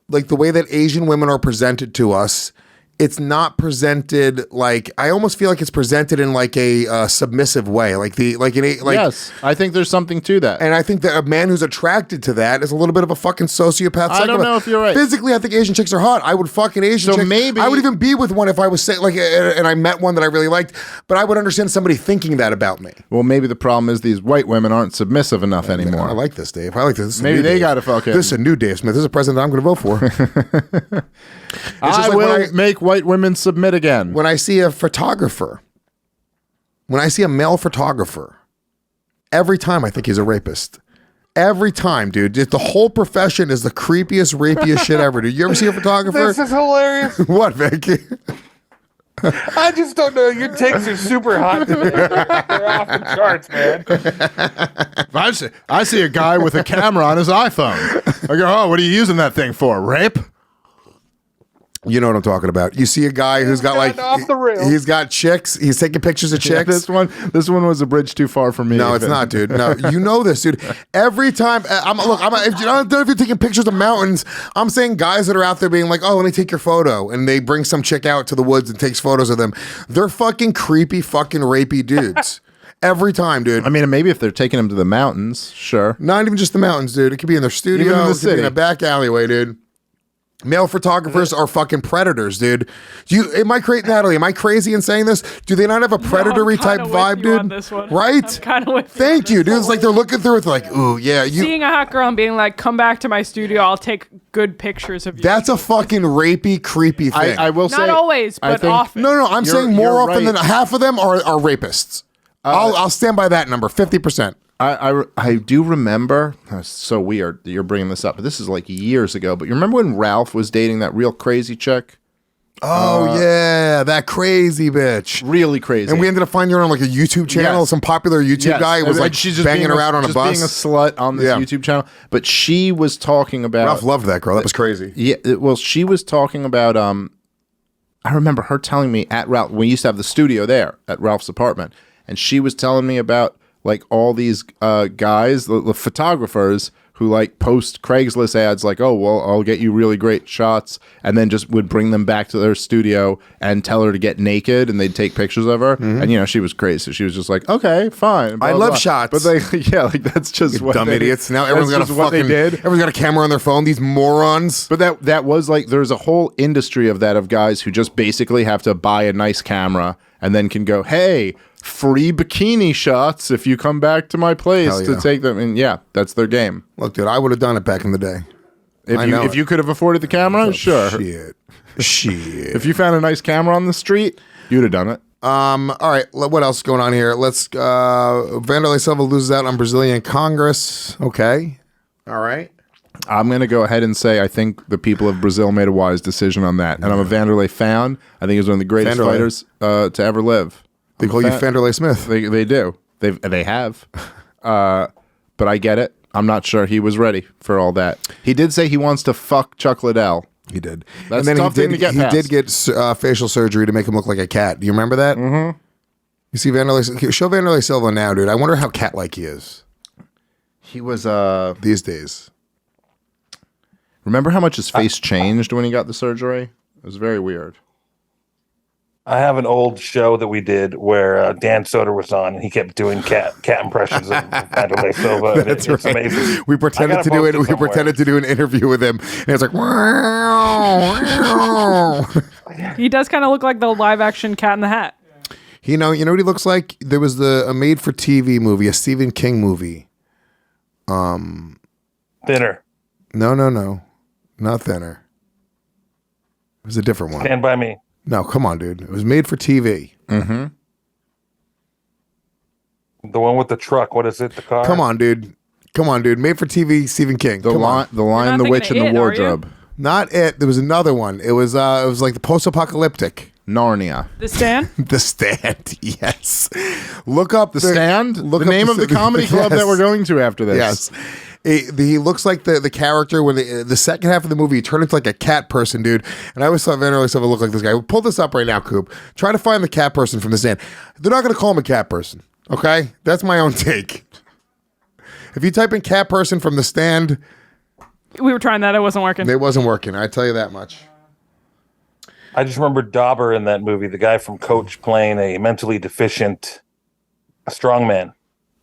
like the way that Asian women are presented to us it's not presented like, I almost feel like it's presented in like a submissive way, yes, I think there's something to that, and I think that a man who's attracted to that is a little bit of a fucking sociopath. I don't know if you're right. Physically, I think Asian chicks are hot. I would fuck an Asian chick. Maybe I would even be with one if I was saying like, and I met one that I really liked. But I would understand somebody thinking that about me. Well, maybe the problem is these white women aren't submissive enough anymore. I like this, Dave. I like this. Maybe they got to fuck it. This is a new Dave Smith. This is a president I'm going to vote for. I will make white women submit again. When I see a photographer, when I see a male photographer, every time I think he's a rapist. Every time, dude. The whole profession is the creepiest, rapiest shit ever, dude. You ever see a photographer? This is hilarious. What, Vicky? I just don't know. Your takes are super hot today. They're off the charts, man. I see a guy with a camera on his iPhone. I go, oh, what are you using that thing for? Rape? You know what I'm talking about. You see a guy who's got like off the rails. He's got chicks. He's taking pictures of chicks. Yeah, this one was a bridge too far for me. No, it's not, dude. No, you know this, dude. Every time, if you don't know if you're taking pictures of mountains, I'm saying guys that are out there being like, oh, let me take your photo, and they bring some chick out to the woods and takes photos of them. They're fucking creepy, fucking rapey dudes. Every time, dude. I mean, maybe if they're taking them to the mountains, sure. Not even just the mountains, dude. It could be in their studio. Even in the it could be in a back alleyway, dude. Male photographers are fucking predators, dude. Am I crazy in saying this? Do they not have a predatory type vibe, dude? On this one. Right? I'm kind of with Thank you, dude. It's like they're looking through it, like, ooh, yeah. Seeing a hot girl and being like, come back to my studio, I'll take good pictures of you. That's a fucking rapey, creepy thing. I will say. Not always, but often. No, I'm saying more often than half of them are rapists. I'll stand by that number, 50%. I do remember. It's so weird that you're bringing this up, but this is like years ago. But you remember when Ralph was dating that real crazy chick? Oh yeah, that crazy bitch, really crazy. And we ended up finding her on like a YouTube channel. Yes. Some popular YouTube guy who was like she's just banging her out on a bus, being a slut on this YouTube channel. But she was talking about Ralph loved that girl. That was crazy. Yeah, well, she was talking about. I remember her telling me at Ralph. We used to have the studio there at Ralph's apartment, and she was telling me about. Like all these guys, the photographers who like post Craigslist ads like, oh, well, I'll get you really great shots, and then just would bring them back to their studio and tell her to get naked, and they'd take pictures of her. Mm-hmm. And, you know, she was crazy. So she was just like, okay, fine. Blah, I love shots. But that's just what dumb idiots. Now everyone's got everyone's got a camera on their phone, these morons. But that was like, there's a whole industry of that, of guys who just basically have to buy a nice camera and then can go, hey, free bikini shots if you come back to my place to take them. And yeah, that's their game. Look, dude, I would have done it back in the day. If you could have afforded the camera, sure. Shit. If you found a nice camera on the street, you'd have done it. All right, what else is going on here? Let's Wanderlei Silva loses out on Brazilian Congress. Okay. All right. I'm going to go ahead and say I think the people of Brazil made a wise decision on that. And I'm a Wanderlei fan. I think he's one of the greatest fighters to ever live. They call you Wanderlei Smith. They do. They have. But I get it. I'm not sure he was ready for all that. He did say he wants to fuck Chuck Liddell. He did. That's and then tough thing to get past. He did get facial surgery to make him look like a cat. Do you remember that? Mm-hmm. You see show Wanderlei Silva now, dude. I wonder how cat-like he is. He was... these days. Remember how much his face changed when he got the surgery? It was very weird. I have an old show that we did where Dan Soder was on, and he kept doing cat impressions of Wanderlei Silva. That's it's right. Amazing. We pretended to do it. We pretended to do an interview with him, and it's like, wow. He does kind of look like the live-action Cat in the Hat. You know what he looks like? There was a made-for-TV movie, a Stephen King movie. Thinner. No, not Thinner. It was a different one. Stand By Me. No, come on, dude. It was made for TV. Mm-hmm. The one with the truck. What is it? The car? Come on, dude. Made for TV, Stephen King. The Lion, the Witch, and the Wardrobe. Not it. There was another one. It was like the post-apocalyptic. Narnia. The Stand? The Stand, yes. Look up The Stand? The name of the comedy club that we're going to after this. Yes. He looks like the character when the second half of the movie he turned into like a cat person, dude. And I always thought Wanderlei Silva looked like this guy. We'll pull this up right now, Coop. Try to find the cat person from The Stand. They're not going to call him a cat person, okay? That's my own take. If you type in cat person from The Stand... We were trying that. It wasn't working. It wasn't working. I tell you that much. I just remember Dahmer in that movie, the guy from Coach playing a mentally deficient strongman.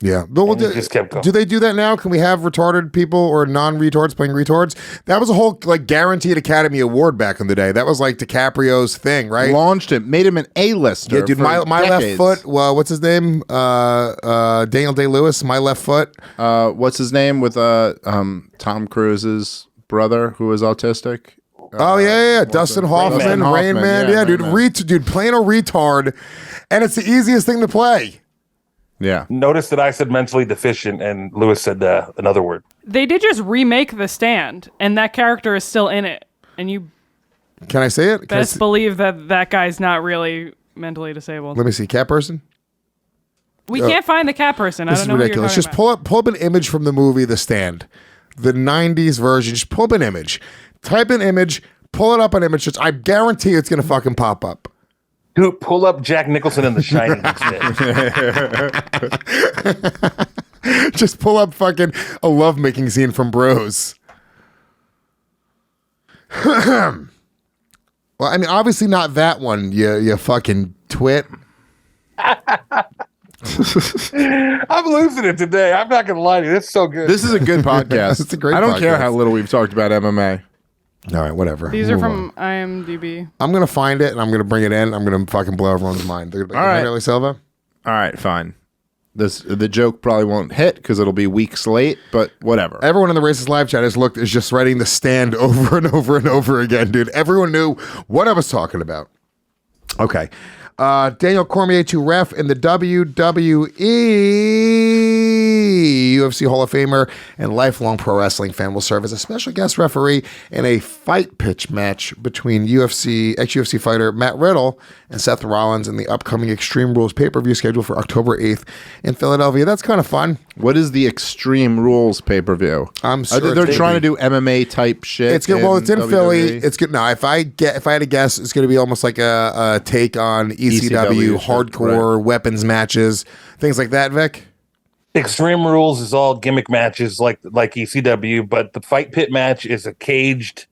Yeah. Well, just kept going. Do they do that now? Can we have retarded people or non-retards playing retards? That was a whole like guaranteed Academy Award back in the day. That was like DiCaprio's thing, right? Launched him, made him an A-lister. Yeah, dude. My left foot. Well, what's his name? Daniel Day-Lewis. My left foot. What's his name with Tom Cruise's brother who was autistic? Dustin Hoffman, Rain Man. Yeah, dude. Dude, playing a retard, and it's the easiest thing to play. Yeah. Notice that I said mentally deficient, and Lewis said another word. They did just remake The Stand, and that character is still in it. And you can I say it? Best believe that guy's not really mentally disabled. Let me see. Cat person? We can't find the cat person. I don't know. This is ridiculous. Just pull up an image from the movie The Stand, the 90s version. Just pull up an image. Type an image. Pull it up on image. I guarantee it's going to fucking pop up. Dude, pull up Jack Nicholson in The Shining instead. Just pull up fucking a lovemaking scene from Bros. Well, I mean, obviously not that one, you fucking twit. I'm losing it today. I'm not going to lie to you. It's so good. This is a good podcast. It's a great podcast. I don't care how little we've talked about MMA. All right, whatever. These are from IMDb. I'm going to find it, and I'm going to bring it in. I'm going to fucking blow everyone's mind. All right. Wanderlei Silva? All right, fine. The joke probably won't hit because it'll be weeks late, but whatever. Everyone in the Racist Live chat is just writing The Stand over and over and over again, dude. Everyone knew what I was talking about. Okay. Daniel Cormier to ref in the WWE, UFC Hall of Famer and lifelong pro wrestling fan, will serve as a special guest referee in a fight pitch match between ex-UFC fighter Matt Riddle and Seth Rollins in the upcoming Extreme Rules pay-per-view scheduled for October 8th in Philadelphia. That's kind of fun. What is the Extreme Rules pay-per-view? I'm sure they're trying to do MMA type shit. It's good. Well, it's in WWE. Philly. It's good. No, if I had to guess, it's going to be almost like a take on ECW hardcore weapons matches, things like that. Vic. Extreme Rules is all gimmick matches like ECW, but the fight pit match is a caged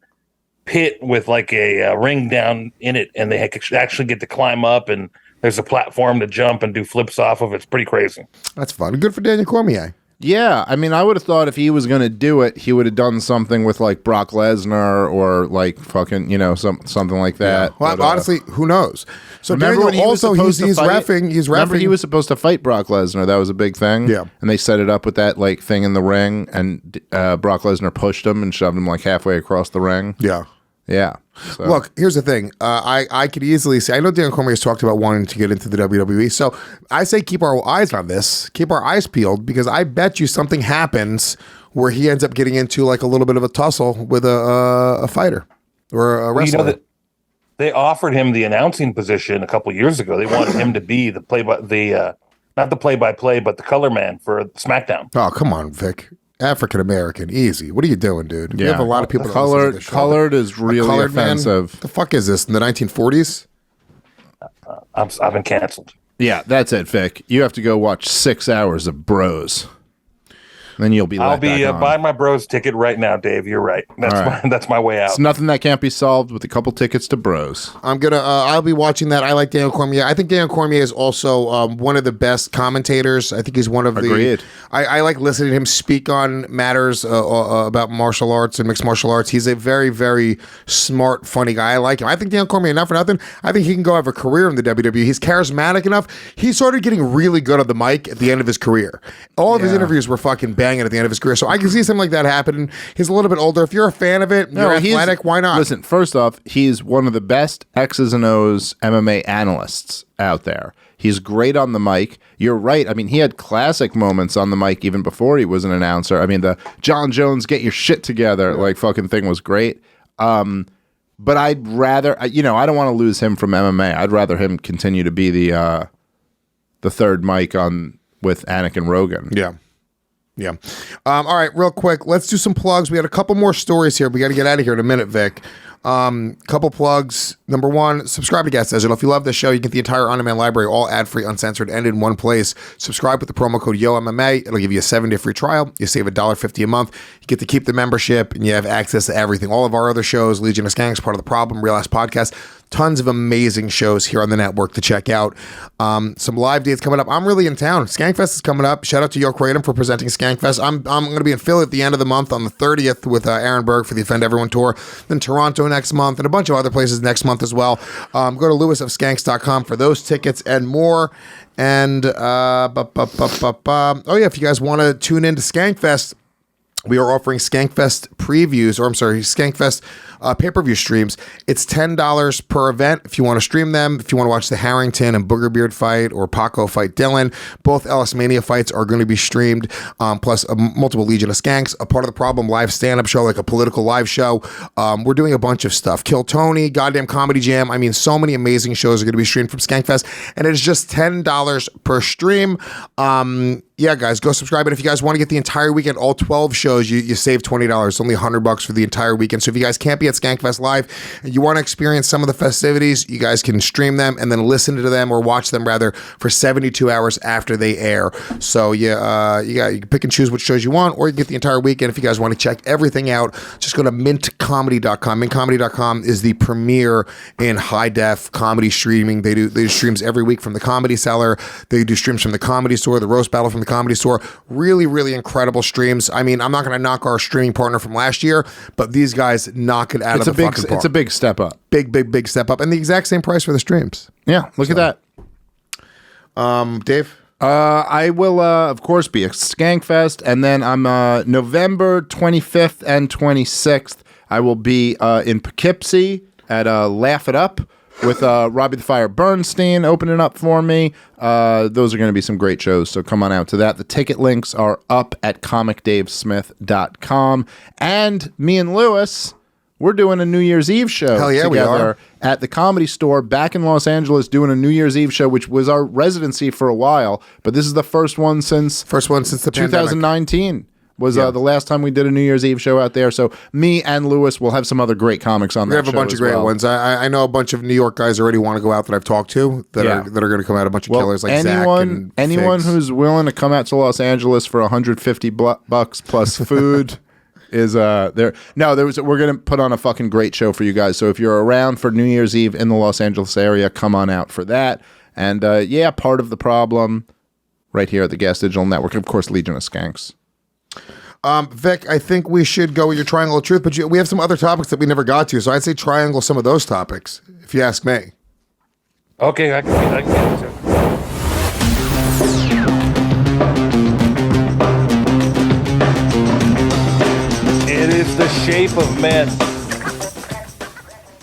pit with like a ring down in it, and they actually get to climb up, and there's a platform to jump and do flips off of. It's pretty crazy. That's fun. Good for Daniel Cormier. Yeah, I mean, I would have thought if he was going to do it, he would have done something with like Brock Lesnar or like fucking, something like that. Yeah. Well, but, honestly, who knows? So remember when he's reffing. He's Remember reffing. he was supposed to fight Brock Lesnar. That was a big thing. Yeah. And they set it up with that like thing in the ring, and Brock Lesnar pushed him and shoved him like halfway across the ring. Yeah. Yeah. So. Look, here's the thing. I could easily say, I know Daniel Cormier has talked about wanting to get into the WWE. So I say keep our eyes on this, keep our eyes peeled, because I bet you something happens where he ends up getting into like a little bit of a tussle with a fighter or a wrestler. That they offered him the announcing position a couple years ago. They wanted him to be the not the play-by-play, but the color man for SmackDown. Oh, come on, Vic. African American, easy. What are you doing, dude? Yeah. We have a lot of people. Colored is really offensive. Man? The fuck is this in the 1940s? I've been canceled. Yeah, that's it, Vic. You have to go watch 6 hours of Bros. Then you'll be. I'll be buying my Bros ticket right now, Dave. You're right. That's my way out. It's nothing that can't be solved with a couple tickets to Bros. I'll be watching that. I like Daniel Cormier. I think Daniel Cormier is also one of the best commentators. I think he's one of Agreed. I like listening to him speak on matters about martial arts and mixed martial arts. He's a very, very smart, funny guy. I like him. I think Daniel Cormier, not for nothing, I think he can go have a career in the WWE. He's charismatic enough. He started getting really good on the mic at the end of his career. All of his interviews were fucking banging at the end of his career. So I can see something like that happening. He's a little bit older. If you're a fan of it, you're athletic, why not? Listen, first off, he's one of the best X's and O's MMA analysts out there. He's great on the mic. You're right. I mean, he had classic moments on the mic even before he was an announcer. I mean, the John Jones get your shit together like fucking thing was great. But I'd rather, I don't want to lose him from MMA. I'd rather him continue to be the third mic on with Anakin Rogan. Yeah. Yeah. All right, real quick, let's do some plugs. We got a couple more stories here. We got to get out of here in a minute, Vic. Couple plugs. Number one, subscribe to Gas Digital. If you love this show, you get the entire on-demand library, all ad-free, uncensored, and in one place. Subscribe with the promo code YOMMA. It'll give you a 7-day free trial. You save $1.50 a month. You get to keep the membership, and you have access to everything. All of our other shows, Legion of Skanks, Part of the Problem, Real Ass Podcast, Tons of amazing shows here on the network to check out. Some live dates coming up. I'm really in town. Skankfest is coming up. Shout out to Yo Kratom for presenting Skankfest. I'm going to be in Philly at the end of the month on the 30th with Aaron Berg for the Offend Everyone tour. Then Toronto next month and a bunch of other places next month as well. Go to lewisofskanks.com for those tickets and more. And oh yeah, if you guys want to tune in to Skankfest, we are offering Skankfest previews, or I'm sorry, Skankfest pay-per-view streams. It's $10 per event if you want to stream them. If you want to watch the Harrington and Boogerbeard fight or Paco fight Dylan, both Ellis Mania fights are going to be streamed, plus multiple Legion of Skanks, a Part of the Problem live stand-up show, like a political live show. We're doing a bunch of stuff. Kill Tony, Goddamn Comedy Jam. I mean, so many amazing shows are going to be streamed from Skankfest, and it is just $10 per stream. Yeah, guys, go subscribe. And if you guys want to get the entire weekend, all 12 shows, you save $20. It's only $100 for the entire weekend. So if you guys can't be at Skankfest Live and you want to experience some of the festivities, you guys can stream them and then listen to them, or watch them rather, for 72 hours after they air. So you can pick and choose which shows you want, or you can get the entire weekend. If you guys want to check everything out, just go to mintcomedy.com. Mintcomedy.com is the premier in high def comedy streaming. They do streams every week from the Comedy Cellar. They do streams from the Comedy Store, the Roast Battle from the Comedy Store. Really, really incredible streams. I mean, I'm not going to knock our streaming partner from last year, but these guys knock it out of the fucking park. It's a big step up. Big step up. And the exact same price for the streams. Yeah, look at that. Dave? I will, of course, be at Skankfest, and then I'm November 25th and 26th. I will be in Poughkeepsie at Laugh It Up with Robbie the Fire Bernstein opening up for me. Those are going to be some great shows, so come on out to that. The ticket links are up at comicdavesmith.com. And me and Lewis, we're doing a New Year's Eve show together at the Comedy Store back in Los Angeles, doing a New Year's Eve show, which was our residency for a while, but this is the first one since the 2019. Pandemic. Was the last time we did a New Year's Eve show out there. So me and Lewis will have some other great comics on that show. We have a bunch of great ones. I know a bunch of New York guys already want to go out that I've talked to that are going to come out. A bunch of killers like Zach and anyone Figs. Who's willing to come out to Los Angeles for $150 plus food is there. No, we're going to put on a fucking great show for you guys. So if you're around for New Year's Eve in the Los Angeles area, come on out for that. And Part of the Problem right here at the Gas Digital Network. Of course, Legion of Skanks. Vic, I think we should go with your Triangle of Truth, but we have some other topics that we never got to, so I'd say triangle some of those topics, if you ask me. Okay, I can get it. It is the shape of men.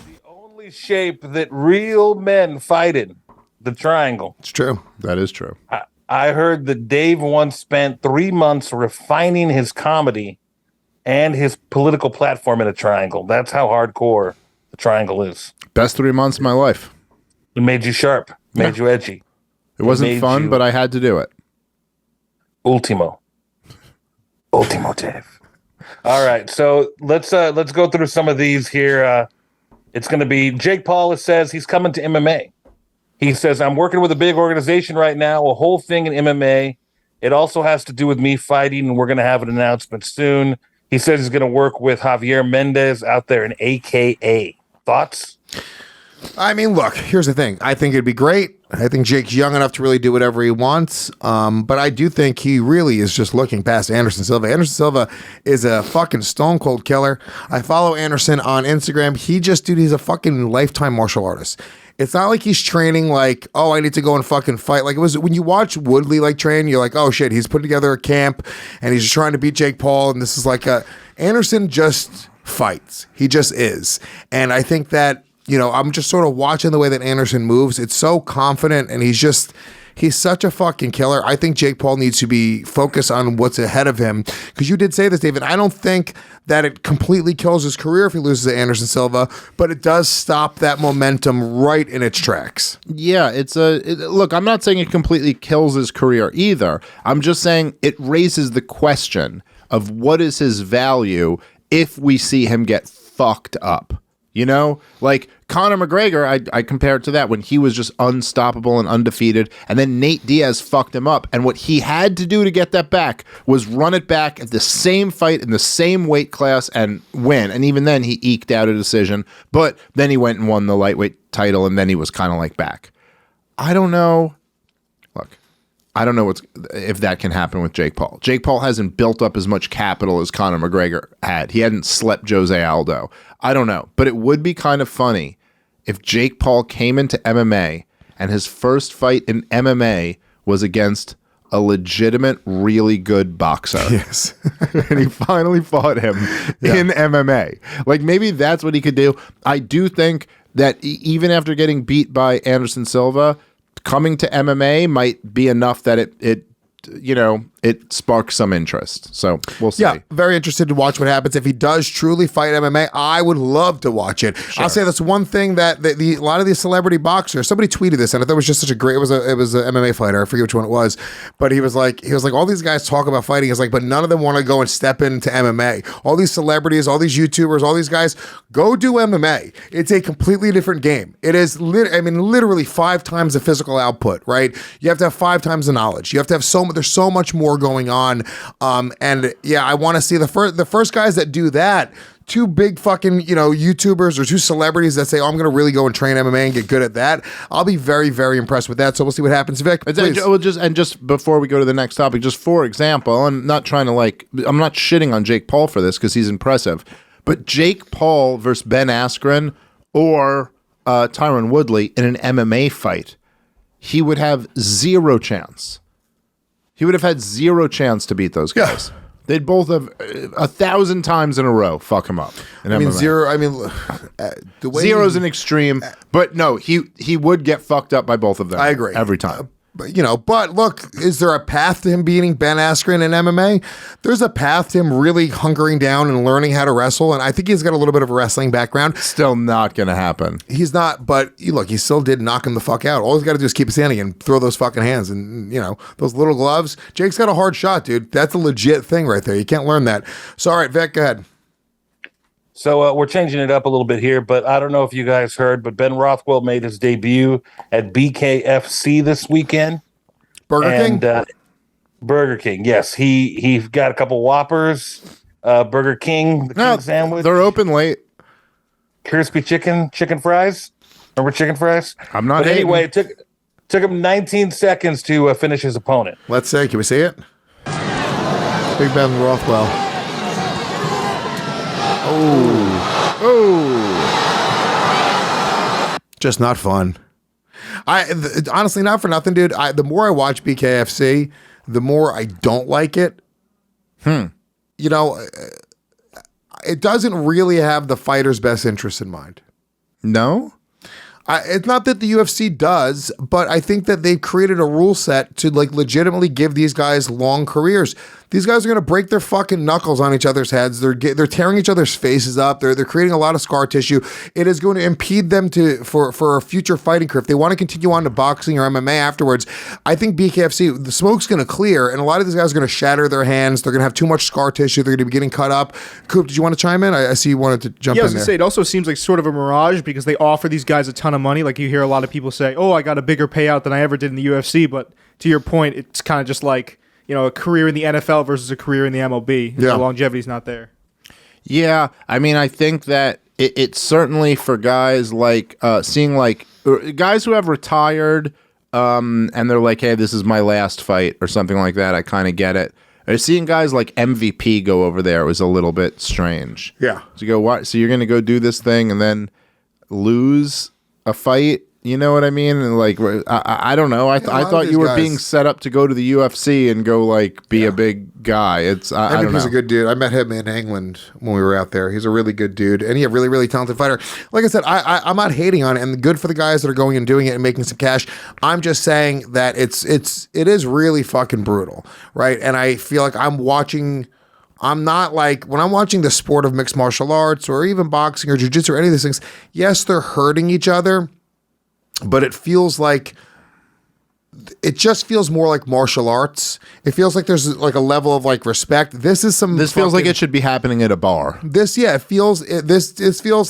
The only shape that real men fight in. The triangle. It's true. That is true. I heard that Dave once spent 3 months refining his comedy and his political platform in a triangle. That's how hardcore the triangle is. Best 3 months of my life. It made you sharp, made you edgy. It wasn't fun, but I had to do it. Ultimo, Dave. All right, so let's go through some of these here. It's going to be Jake Paul says he's coming to MMA. He says, I'm working with a big organization right now, a whole thing in MMA. It also has to do with me fighting, and we're going to have an announcement soon. He says he's going to work with Javier Mendez out there in AKA. Thoughts? I mean, look, here's the thing. I think it'd be great. I think Jake's young enough to really do whatever he wants. But I do think he really is just looking past Anderson Silva. Anderson Silva is a fucking stone cold killer. I follow Anderson on Instagram. He's a fucking lifetime martial artist. It's not like he's training like, oh, I need to go and fucking fight. Like it was when you watch Woodley like train, you're like, oh shit, he's putting together a camp and he's just trying to beat Jake Paul. And this is like Anderson just fights. He just is. And I think that, I'm just sort of watching the way that Anderson moves. It's so confident and he's such a fucking killer. I think Jake Paul needs to be focused on what's ahead of him. Because you did say this, David. I don't think that it completely kills his career if he loses to Anderson Silva, but it does stop that momentum right in its tracks. Yeah, look, I'm not saying it completely kills his career either. I'm just saying it raises the question of what is his value if we see him get fucked up. You know, like Conor McGregor, I compare it to that when he was just unstoppable and undefeated. And then Nate Diaz fucked him up. And what he had to do to get that back was run it back at the same fight in the same weight class and win. And even then he eked out a decision. But then he went and won the lightweight title. And then he was kind of like back. I don't know. Look, I don't know if that can happen with Jake Paul. Jake Paul hasn't built up as much capital as Conor McGregor had. He hadn't slept Jose Aldo. I don't know. But it would be kind of funny if Jake Paul came into MMA and his first fight in MMA was against a legitimate, really good boxer. Yes. And he finally fought him in MMA. Like, maybe that's what he could do. I do think that even after getting beat by Anderson Silva, coming to MMA might be enough that it sparks some interest. So we'll see. Yeah, very interested to watch what happens if he does truly fight MMA. I would love to watch it. Sure. I'll say that's one thing that a lot of these celebrity boxers. Somebody tweeted this, and I thought it was just such a great. It was an MMA fighter. I forget which one it was, but he was like, all these guys talk about fighting. It's like, but none of them want to go and step into MMA. All these celebrities, all these YouTubers, all these guys go do MMA. It's a completely different game. It is literally 5 times the physical output. Right? You have to have 5 times the knowledge. You have to have there's so much more going on. And yeah, I want to see the first guys that do that. 2 big fucking, YouTubers or 2 celebrities that say, oh, I'm going to really go and train MMA and get good at that. I'll be very, very impressed with that. So we'll see what happens. Vic, please. Just before we go to the next topic, just for example, I'm not trying to I'm not shitting on Jake Paul for this because he's impressive, but Jake Paul versus Ben Askren or Tyron Woodley in an MMA fight, he would have 0 chance. He would have had 0 chance to beat those guys. Yeah. They'd both have 1,000 times in a row fuck him up. MMA. 0. The way 0's an extreme, but no, he would get fucked up by both of them. I agree every time. But look, is there a path to him beating Ben Askren in MMA? There's a path to him really hunkering down and learning how to wrestle, and I think he's got a little bit of a wrestling background. Still not going to happen. He's not, but look, he still did knock him the fuck out. All he's got to do is keep standing and throw those fucking hands, and those little gloves. Jake's got a hard shot, dude. That's a legit thing right there. You can't learn that. So, all right, Vic, go ahead. So we're changing it up a little bit here, but I don't know if you guys heard, but Ben Rothwell made his debut at BKFC this weekend. Burger King, yes. He got a couple Whoppers, Burger King, the King sandwich. They're open late. Crispy chicken fries. Remember chicken fries? I'm not. But anyway, it took him 19 seconds to finish his opponent. Let's see. Can we see it? Big Ben Rothwell. Oh. Just not fun. Honestly, not for nothing, dude. The more I watch BKFC, the more I don't like it. It doesn't really have the fighter's best interest in mind. No? It's not that the UFC does, but I think that they've created a rule set to legitimately give these guys long careers. These guys are going to break their fucking knuckles on each other's heads. They're tearing each other's faces up. They're creating a lot of scar tissue. It is going to impede them for a future fighting career. If they want to continue on to boxing or MMA afterwards, I think BKFC, the smoke's going to clear, and a lot of these guys are going to shatter their hands. They're going to have too much scar tissue. They're going to be getting cut up. Coop, did you want to chime in? I see you wanted to jump in there. Yeah, I was going to say, it also seems like sort of a mirage because they offer these guys a ton of money. Like you hear a lot of people say, oh, I got a bigger payout than I ever did in the UFC. But to your point, it's kind of just like, a career in the NFL versus a career in the MLB. Yeah. The longevity's not there. Yeah, I think that it's certainly for guys seeing guys who have retired and they're like, hey, this is my last fight or something like that. I kind of get it. Seeing guys like MVP go over there was a little bit strange. Yeah. So you go, what? So you're going to go do this thing and then lose a fight? You know what I mean? And I don't know. I thought you were being set up to go to the UFC and go be a big guy. I don't know. He's a good dude. I met him in England when we were out there. He's a really good dude, and he's a really, really talented fighter. Like I said, I'm not hating on it, and good for the guys that are going and doing it and making some cash. I'm just saying that it is really fucking brutal, right? And I feel like I'm not when I'm watching the sport of mixed martial arts or even boxing or jiu-jitsu or any of these things. Yes, they're hurting each other. But it feels like it just feels more like martial arts. It feels like there's like a level of like respect. This feels like it should be happening at a bar. This feels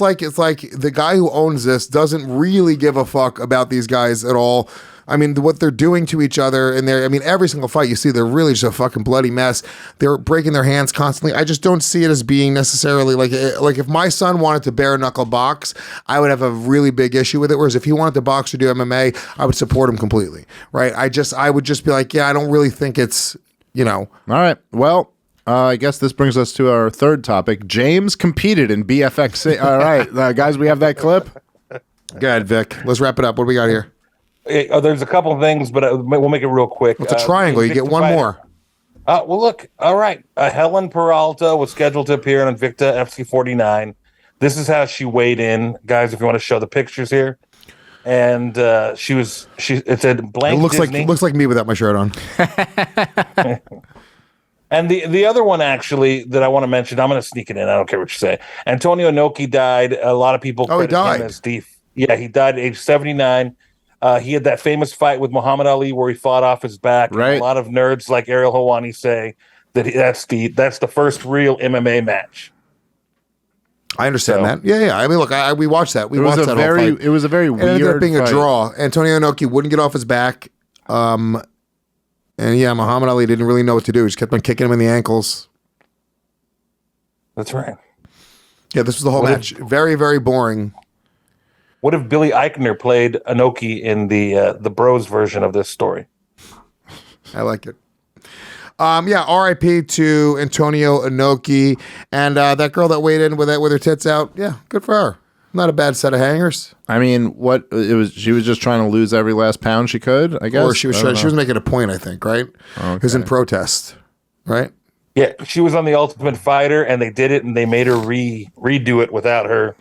like it's like the guy who owns this doesn't really give a fuck about these guys at all. I mean, what they're doing to each other, and every single fight you see, they're really just a fucking bloody mess. They're breaking their hands constantly. I just don't see it as being necessarily like if my son wanted to bare knuckle box, I would have a really big issue with it. Whereas if he wanted to box or do MMA, I would support him completely, right? I would just be like, yeah, I don't really think it's, All right, well. I guess this brings us to our third topic. James competed in BFX. All right, guys, we have that clip. Go ahead, Vic. Let's wrap it up. What do we got here? There's a couple of things, but we'll make it real quick. It's a triangle. You get one more. Well, look. All right. Helen Peralta was scheduled to appear on Invicta FC 49. This is how she weighed in, guys. If you want to show the pictures here, and it said blank. It looks like me without my shirt on. And the other one actually that I want to mention, I'm going to sneak it in. I don't care what you say. Antonio Inoki died. A lot of people credit him as he died at age 79. He had that famous fight with Muhammad Ali where he fought off his back. Right. And a lot of nerds like Ariel Helwani say that that's the first real MMA match. I understand that. Yeah. I mean, look, we watched that. It was a very weird. It ended up being fight. a draw. Antonio Inoki wouldn't get off his back. And yeah, Muhammad Ali didn't really know what to do. He just kept on kicking him in the ankles. That's right. Yeah, this was the whole match. Very, very boring. What if Billy Eichner played Inoki in the Bros version of this story? I like it. R.I.P. to Antonio Inoki and that girl that weighed in with her tits out. Yeah, good for her. Not a bad set of hangers. I mean, she was just trying to lose every last pound she could, I guess. Or she was making a point, I think, right? Okay. It was in protest, right? Yeah, she was on The Ultimate Fighter, and they did it, and they made her redo it without her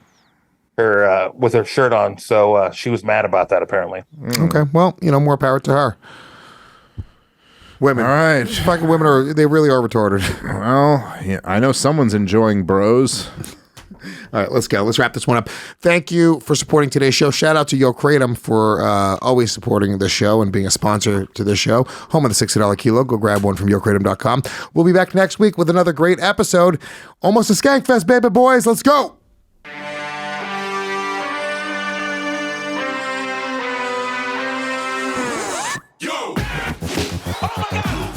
with her shirt on. So she was mad about that, apparently. Okay, well, more power to her. Women, all right. Fucking women they really are retarded. Well, yeah, I know someone's enjoying Bros. All right, let's go. Let's wrap this one up. Thank you for supporting today's show. Shout out to Yo Kratom for always supporting this show and being a sponsor to this show. Home of the $60 kilo. Go grab one from YoKratom.com. We'll be back next week with another great episode. Almost a Skankfest, baby boys. Let's go. Yo! Oh my God!